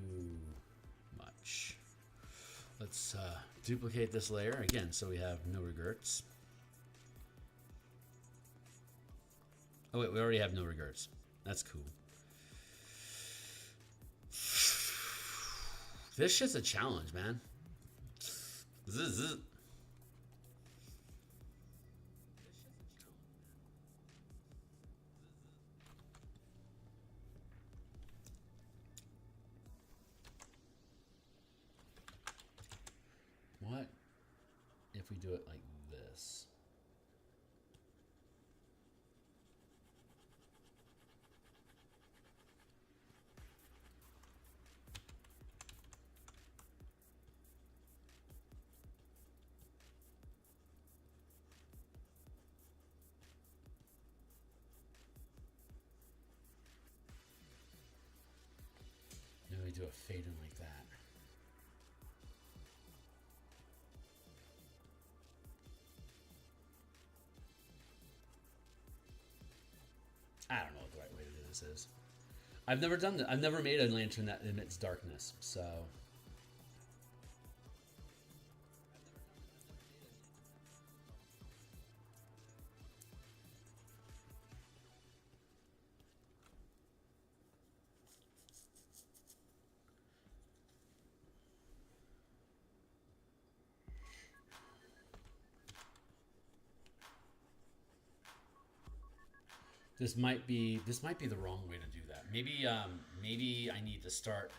much. Let's duplicate this layer again so we have no regrets. Oh wait, we already have no regrets. That's cool. This shit's a challenge, man. Zzz. What if we do it like this? a fade in like that. I don't know what the right way to do this is. I've never done that. I've never made a lantern that emits darkness, so. This might be the wrong way to do that. Maybe maybe I need to start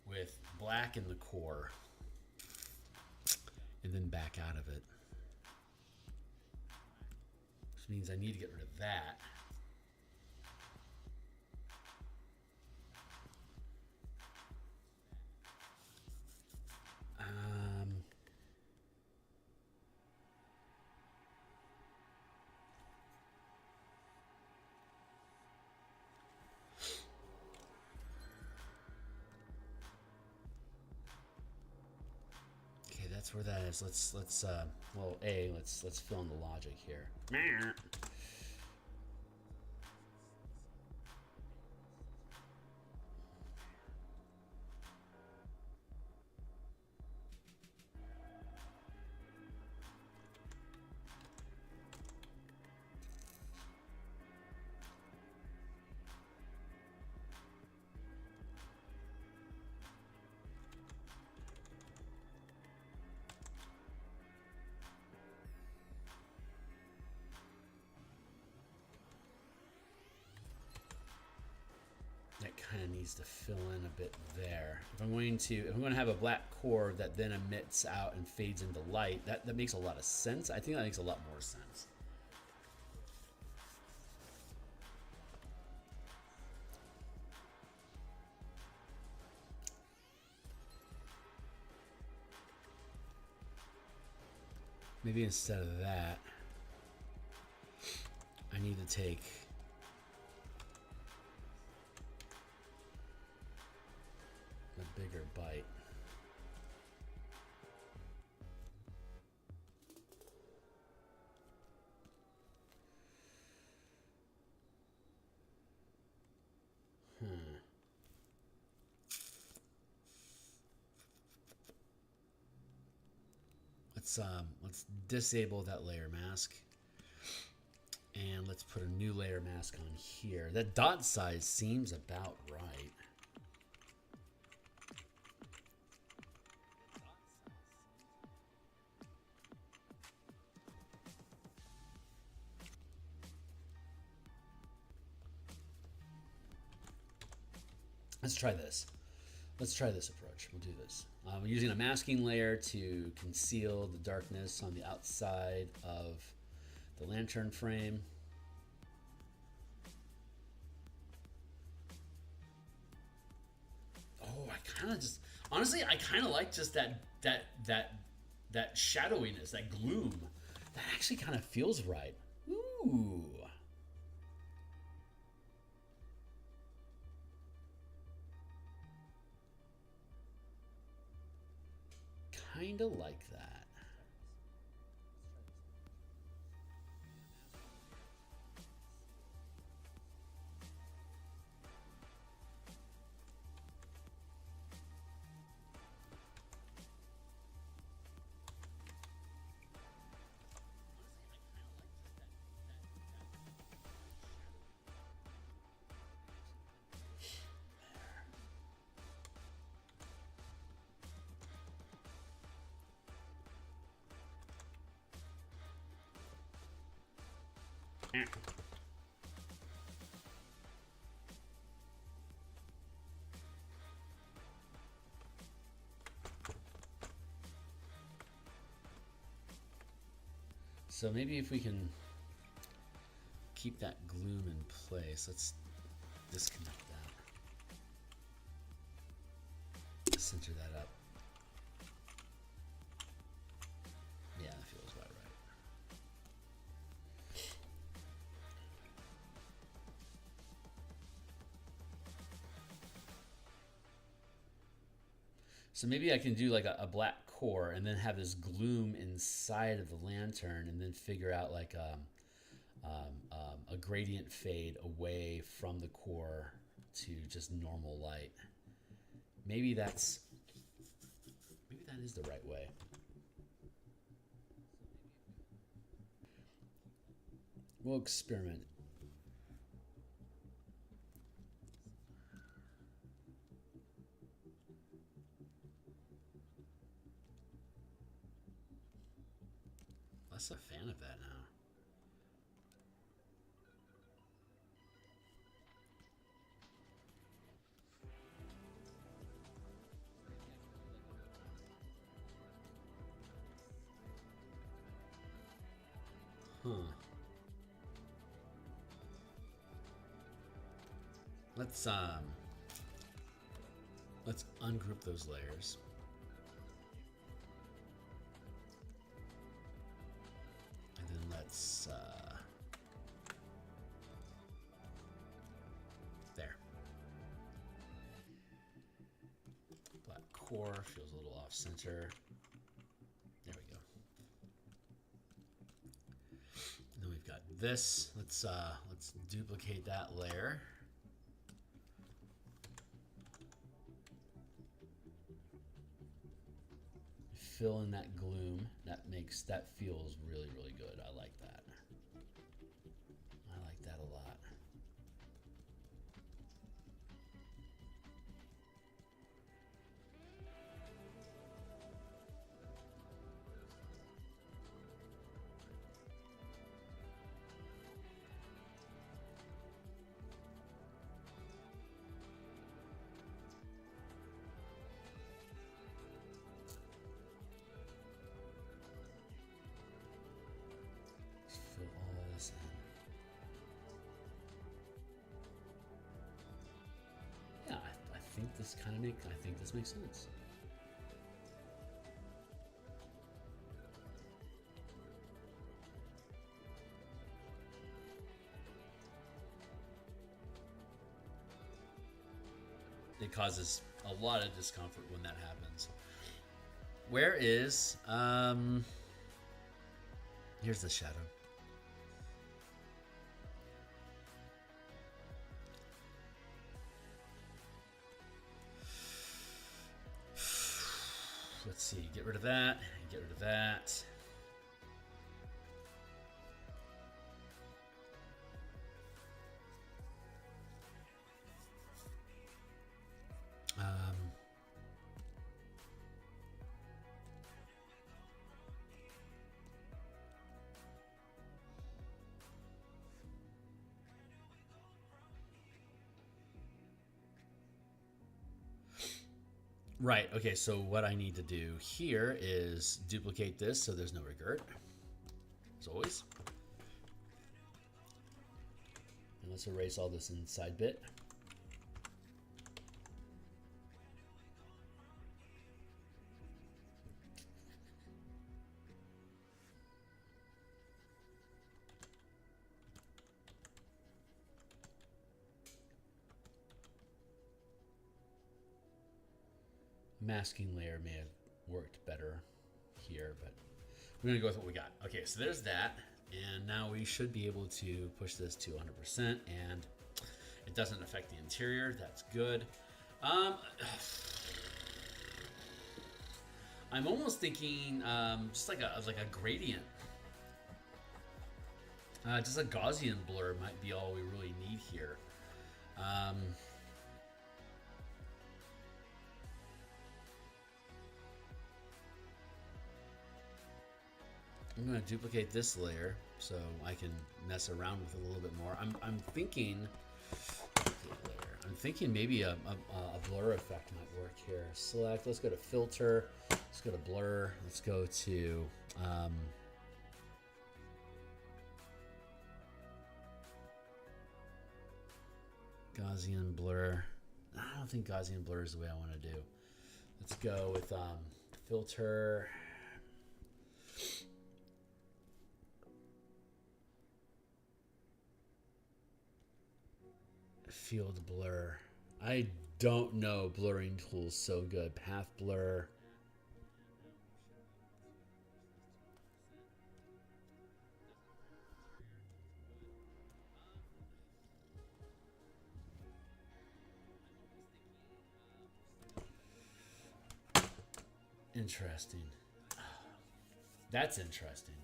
with black in the core and then back out of it. Which means I need to get rid of that. That's where that is. Let's well, let's fill in the logic here. That kind of needs to fill in a bit there. If I'm going to have a black core that then emits out and fades into light, that makes a lot of sense. I think that makes a lot more sense. Maybe instead of that, I need to take a bigger bite. Let's disable that layer mask. And let's put a new layer mask on here. That dot size seems about right. Let's try this. Let's try this approach. We'll do this. We're using a masking layer to conceal the darkness on the outside of the lantern frame. Oh, I kind of just, honestly, I kind of like just that shadowiness, that gloom. That actually kind of feels right. Ooh. Kind of like that. So maybe if we can keep that gloom in place, let's disconnect that. Center that up. Yeah, that feels about right. So maybe I can do like a black core and then have this gloom inside of the lantern, and then figure out like a gradient fade away from the core to just normal light. Maybe that is the right way. We'll experiment. Less a fan of that now. Huh. Let's ungroup those layers. And then let's there. Black core feels a little off center. There we go. And then we've got this. Let's duplicate that layer. Fill in that gloom. That feels really, really good. I like that. I like that a lot. Fill all this in. Yeah, I think this makes sense. It causes a lot of discomfort when that happens. Where is here's the shadow. Let's see, get rid of that, get rid of that. Right, okay, so what I need to do here is duplicate this so there's no regret, as always. And let's erase all this inside bit. Masking layer may have worked better here, but we're gonna go with what we got. Okay, so there's that, and now we should be able to push this to 100%, and it doesn't affect the interior. That's good. I'm almost thinking just like a gradient. Just a Gaussian blur might be all we really need here. I'm going to duplicate this layer so I can mess around with it a little bit more. I'm thinking maybe a blur effect might work here. Select, let's go to filter, let's go to blur, let's go to Gaussian blur. I don't think Gaussian blur is the way I want to do. Let's go with filter. Field blur. I don't know blurring tools so good. Path blur. Interesting. That's interesting.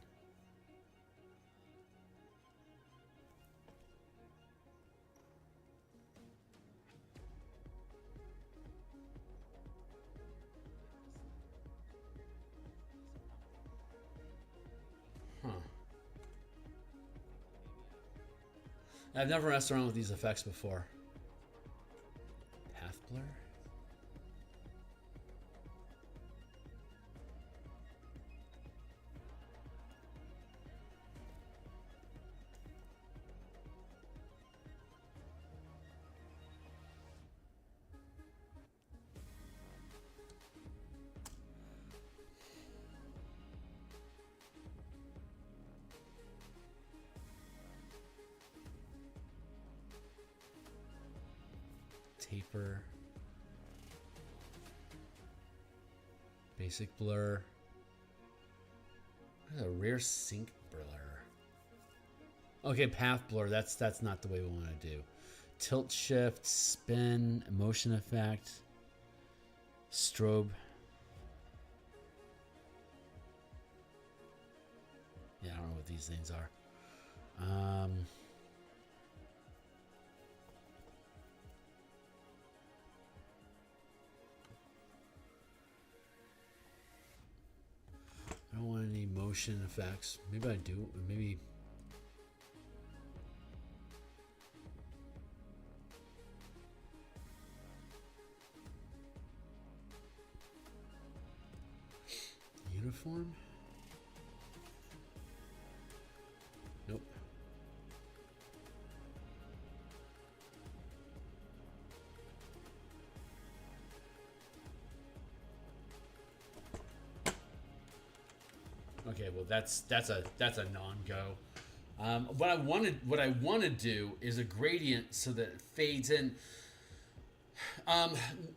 Huh. I've never messed around with these effects before. Path blur? Taper. Basic blur. There's a rear sync blur. Okay, path blur. That's not the way we want to do. Tilt shift, spin, motion effect, strobe. Yeah, I don't know what these things are. I don't want any motion effects. Maybe I do. Maybe. Uniform? Nope. Okay, well that's a non-go. What I want to do is a gradient so that it fades in.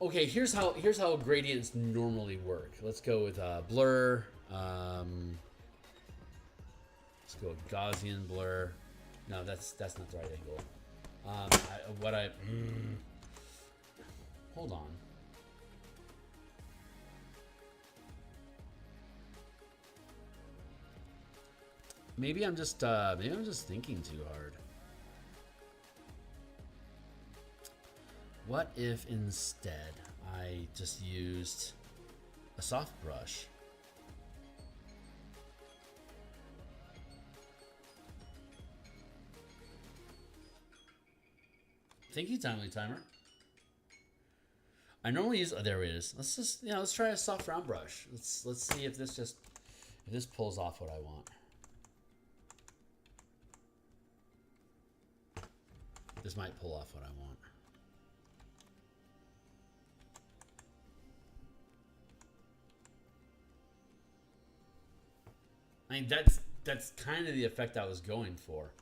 Okay, here's how gradients normally work. Let's go with blur. Let's go with Gaussian blur. No, that's not the right angle. Hold on. Maybe I'm just thinking too hard. What if instead I just used a soft brush? Thank you, Timely Timer. I normally use. Oh, there it is. Let's try a soft round brush. Let's see if this pulls off what I want. This might pull off what I want. I mean, that's kind of the effect I was going for.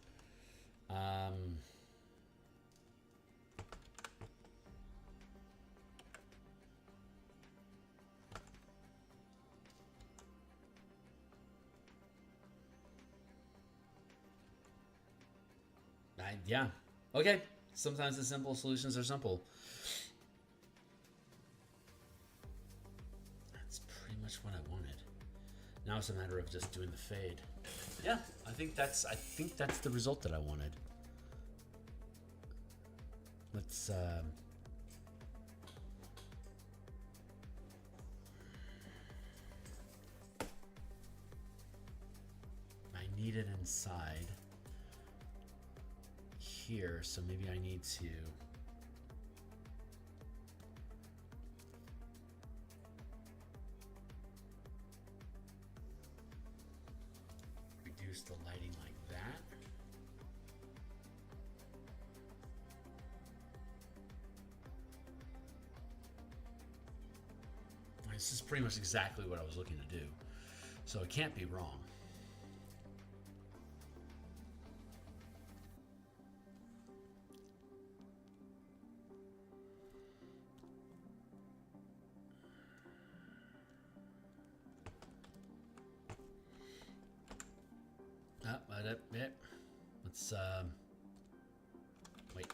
Yeah. Okay. Sometimes the simple solutions are simple. That's pretty much what I wanted. Now it's a matter of just doing the fade. Yeah, I think that's the result that I wanted. Let's I need it inside here, so maybe I need to reduce the lighting like that. This is pretty much exactly what I was looking to do, so it can't be wrong. Let's wait.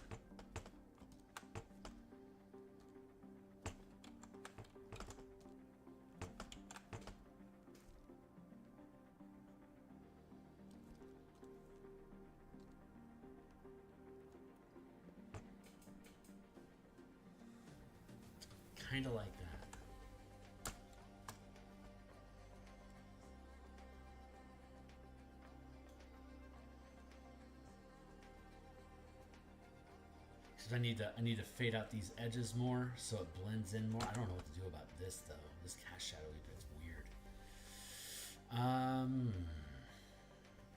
Kind of like that. I need to fade out these edges more so it blends in more. I don't know what to do about this though. This cast shadowy bit's weird.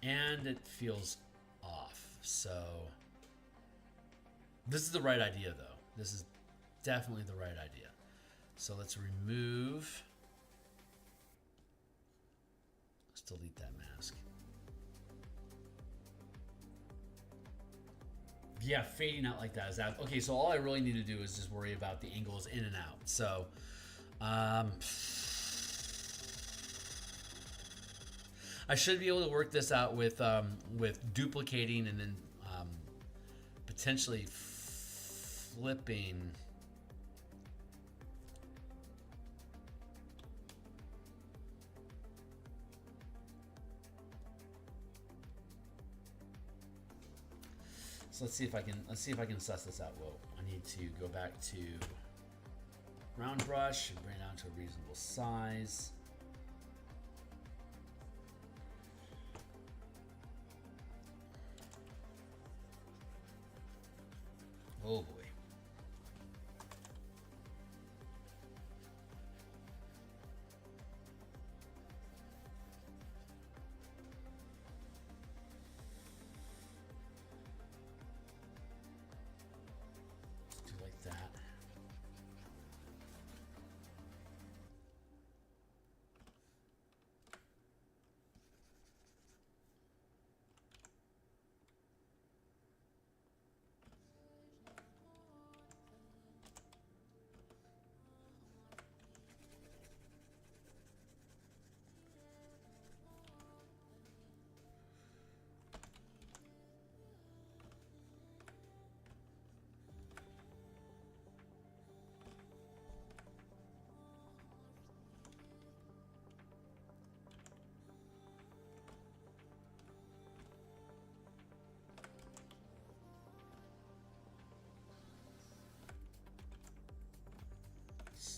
And it feels off. So this is the right idea though. This is definitely the right idea. So let's remove. Let's delete that mask. Yeah, fading out like that is that. Okay, so all I really need to do is just worry about the angles in and out. So, I should be able to work this out with duplicating and then potentially flipping. So let's see if I can suss this out. Whoa, I need to go back to round brush and bring it down to a reasonable size. Oh boy. That.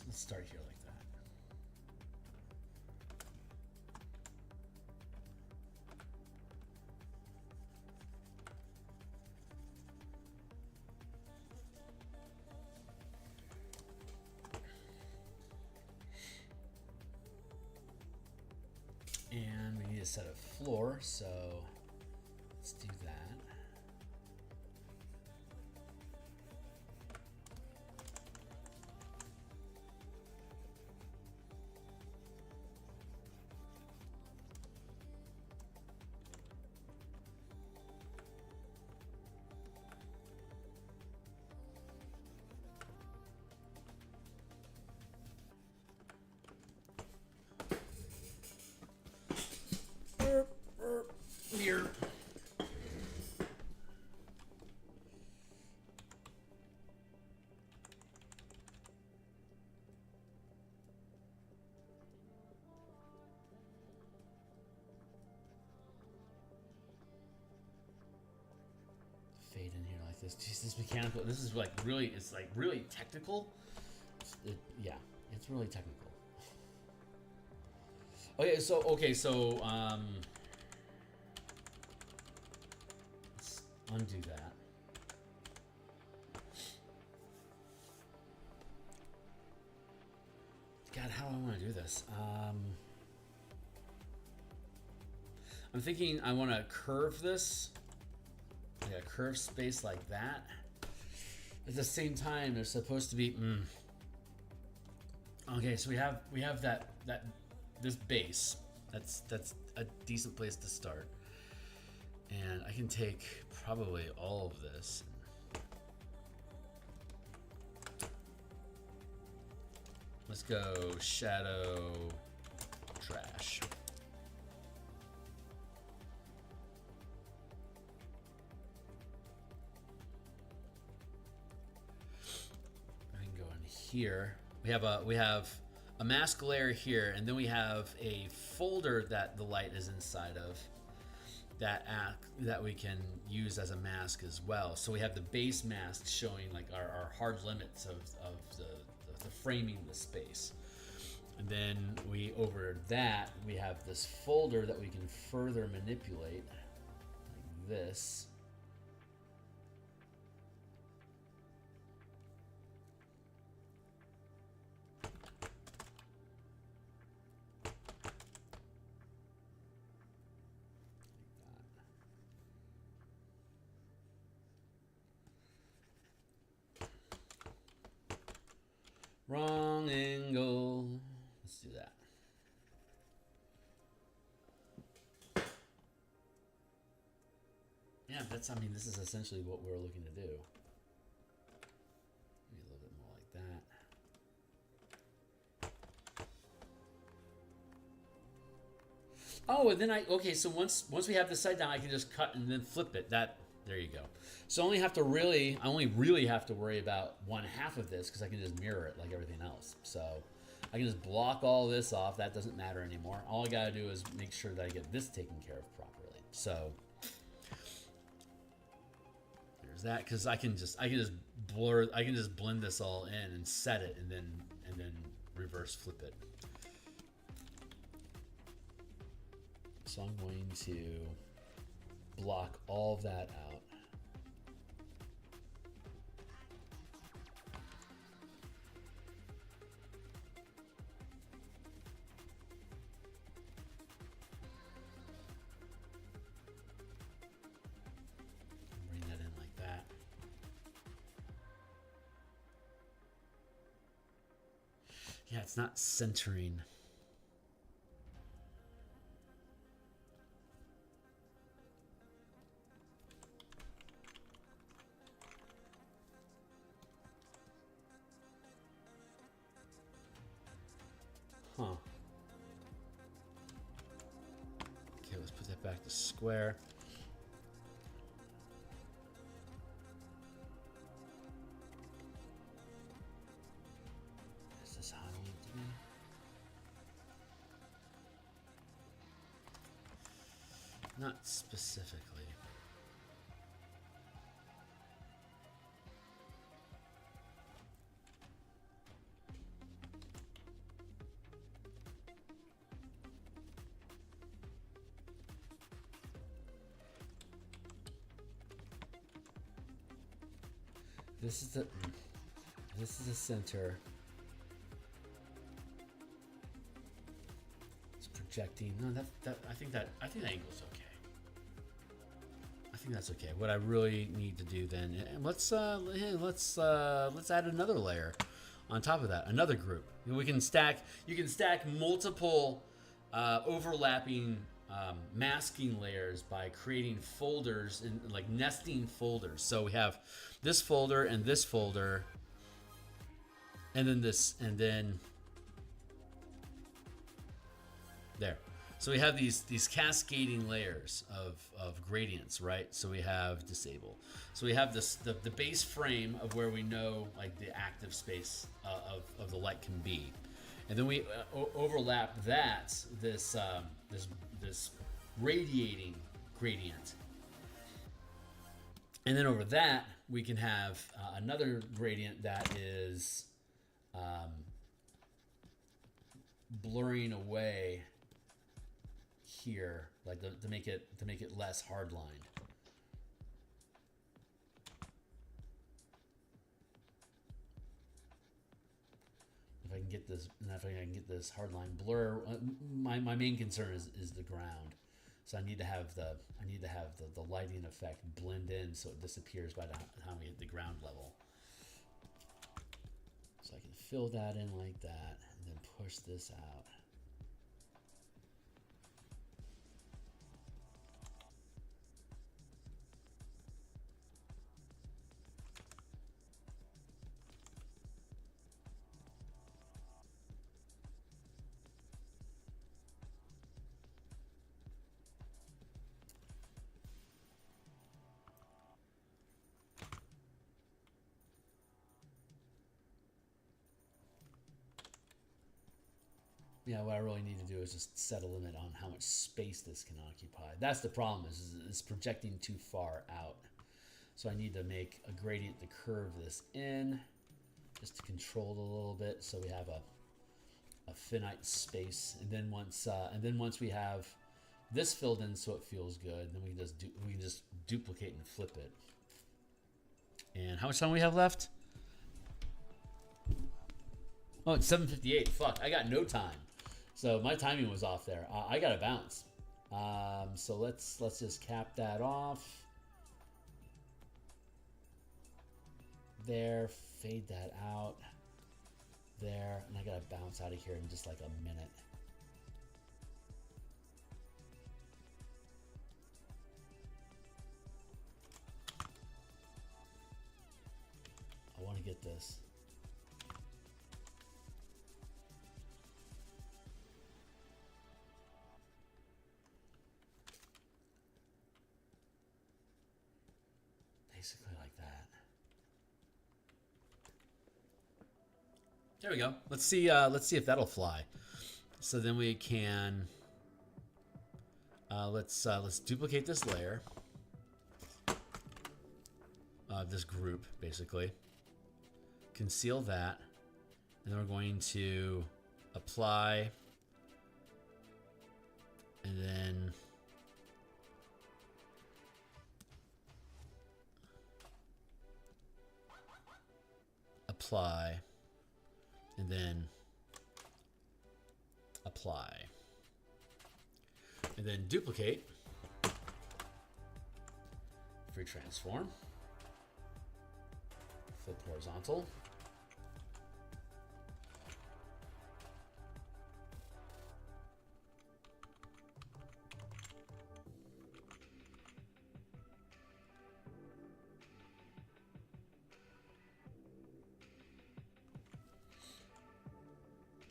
Let's start here like that. And we need a set of floor, so let's do that. Here. Fade in here like this. Jeez, this mechanical. This is like really. It's like really technical. Yeah, it's really technical. Okay, so let's undo that. God, how do I want to do this? I'm thinking I want to curve this, like a curved space like that. At the same time, there's supposed to be. Okay, so we have that this base. That's a decent place to start. And I can take probably all of this. Let's go shadow trash. here. We have a mask layer here, and then we have a folder that the light is inside of that we can use as a mask as well. So we have the base mask showing like our hard limits of the framing the space. And then over that, we have this folder that we can further manipulate like this. Wrong angle. Let's do that. Yeah, I mean, this is essentially what we're looking to do. Maybe a little bit more like that. Oh, and then okay, so once we have this side down, I can just cut and then flip it. There you go. So I only really have to worry about one half of this because I can just mirror it like everything else. So I can just block all this off. That doesn't matter anymore. All I gotta do is make sure that I get this taken care of properly. So there's that, because I can just blend this all in and set it and then reverse flip it. So I'm going to block all of that out. Bring that in like that. Yeah, it's not centering. Huh. Okay, let's put that back to square. Is this how I want it to be? Not specifically. This is the center. It's projecting. No, I think that angle's okay. I think that's okay. What I really need to do then, and let's add another layer on top of that, another group. We can stack. You can stack multiple overlapping masking layers by creating folders and like nesting folders. So we have this folder and this folder, and then this, and then there. So we have these cascading layers of gradients, right? So we have disable. So we have this the base frame of where we know like the active space of the light can be, and then we overlap this radiating gradient, and then over that we can have another gradient that is blurring away here, like to make it less hard lined. If I can get this, and if I can get this hard line blur, my main concern is the ground. So I need to have the lighting effect blend in so it disappears by the time we hit the ground level. So I can fill that in like that, and then push this out. Yeah, what I really need to do is just set a limit on how much space this can occupy. That's the problem, is it's projecting too far out. So I need to make a gradient to curve this in, just to control it a little bit, so we have a finite space. And then once we have this filled in, so it feels good, then we can just duplicate and flip it. And how much time we have left? Oh, it's 7:58. Fuck, I got no time. So my timing was off there. I got to bounce. So let's just cap that off. There, fade that out. There, and I got to bounce out of here in just like a minute. I want to get this. Basically like that. There we go. Let's see if that'll fly. So then we can let's duplicate this layer. This group, basically. Conceal that. And then we're going to apply. And then apply. And then apply. And then duplicate. Free transform. Flip horizontal.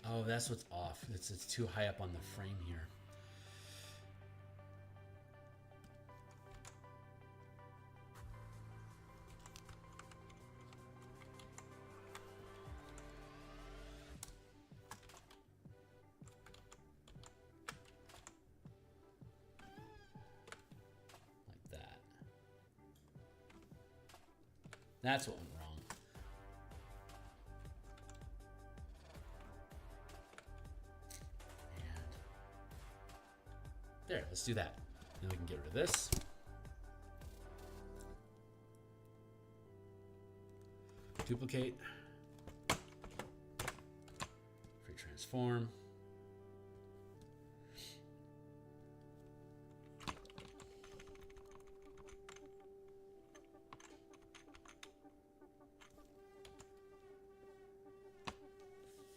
Oh, that's what's off. It's too high up on the frame here. Like that. That's what went wrong. There, let's do that. Then we can get rid of this. Duplicate. Free transform.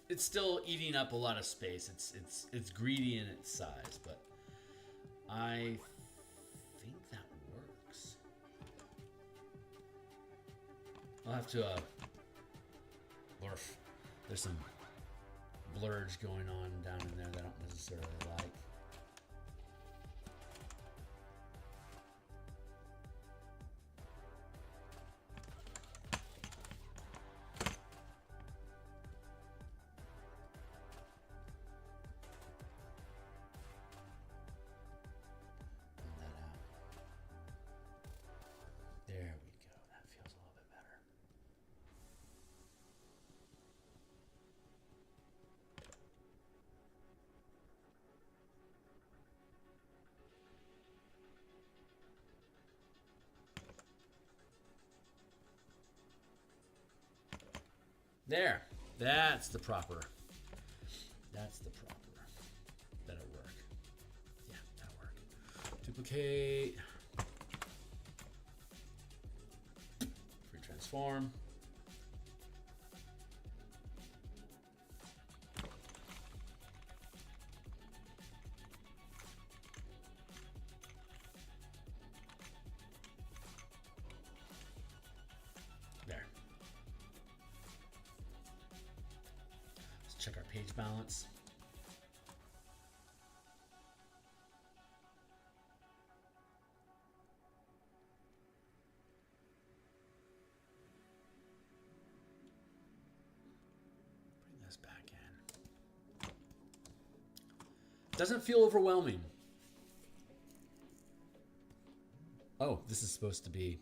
It's still eating up a lot of space. It's greedy in its size, but I think that works. I'll have to blurf. There's some blurge going on down in there that I don't necessarily like. There we go. That feels a little bit better. There. That's the proper. That'll work. Yeah, that'll work. Duplicate. Transform. There. Let's check our page balance. Back in. Doesn't feel overwhelming. Oh, this is supposed to be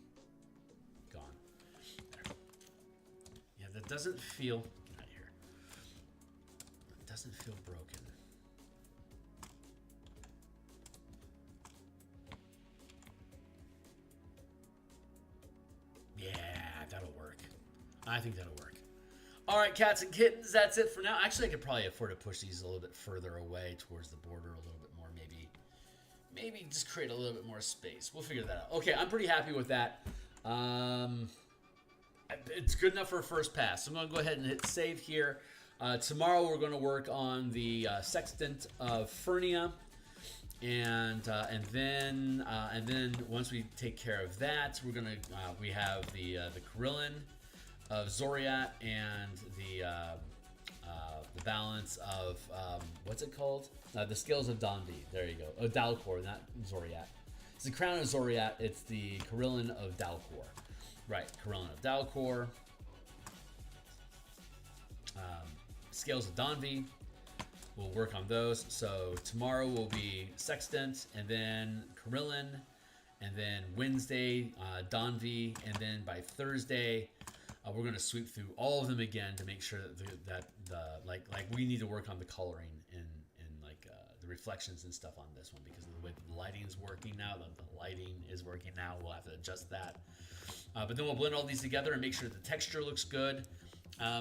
gone. There. Yeah, that doesn't feel... Get out of here. It doesn't feel broken. Yeah, that'll work. I think that'll work. All right, cats and kittens, that's it for now. Actually, I could probably afford to push these a little bit further away towards the border a little bit more. Maybe just create a little bit more space. We'll figure that out. Okay, I'm pretty happy with that. It's good enough for a first pass. So I'm going to go ahead and hit save here. Tomorrow we're going to work on the Sextant of Furnia. And then once we take care of that, we're gonna we have the Carillon of Zoriat and the balance of what's it called? The Scales of Donvi. There you go. Oh, Dalcor, not Zoriat. It's the Crown of Zoriat. It's the Carillon of Dalcor. Right, Carillon of Dalcor. Scales of Donvi. We'll work on those. So tomorrow will be Sextant, and then Carillon, and then Wednesday, Donvi, and then by Thursday, we're going to sweep through all of them again to make sure that like we need to work on the coloring and like the reflections and stuff on this one, because of the way the lighting is working now. The lighting is working now. We'll have to adjust that. But then we'll blend all these together and make sure that the texture looks good.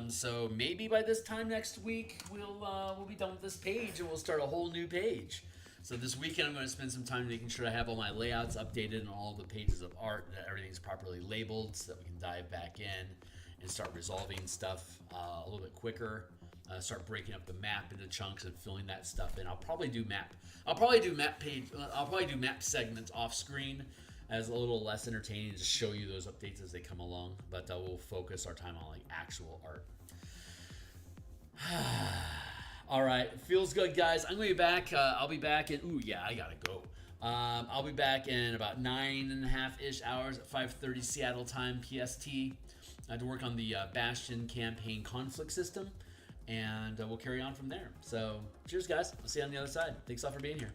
So maybe by this time next week, we'll be done with this page and we'll start a whole new page. So this weekend I'm going to spend some time making sure I have all my layouts updated and all the pages of art, that everything's properly labeled so that we can dive back in and start resolving stuff a little bit quicker. Start breaking up the map into chunks and filling that stuff in. I'll probably do map segments off screen as a little less entertaining, to show you those updates as they come along, but we'll focus our time on like actual art. All right, feels good, guys. I'm gonna be back. I'll be back in. Ooh, yeah, I gotta go. I'll be back in about 9.5-ish hours at 5:30 Seattle time PST to work on the Bastion campaign conflict system, and we'll carry on from there. So, cheers, guys. I'll see you on the other side. Thanks all for being here.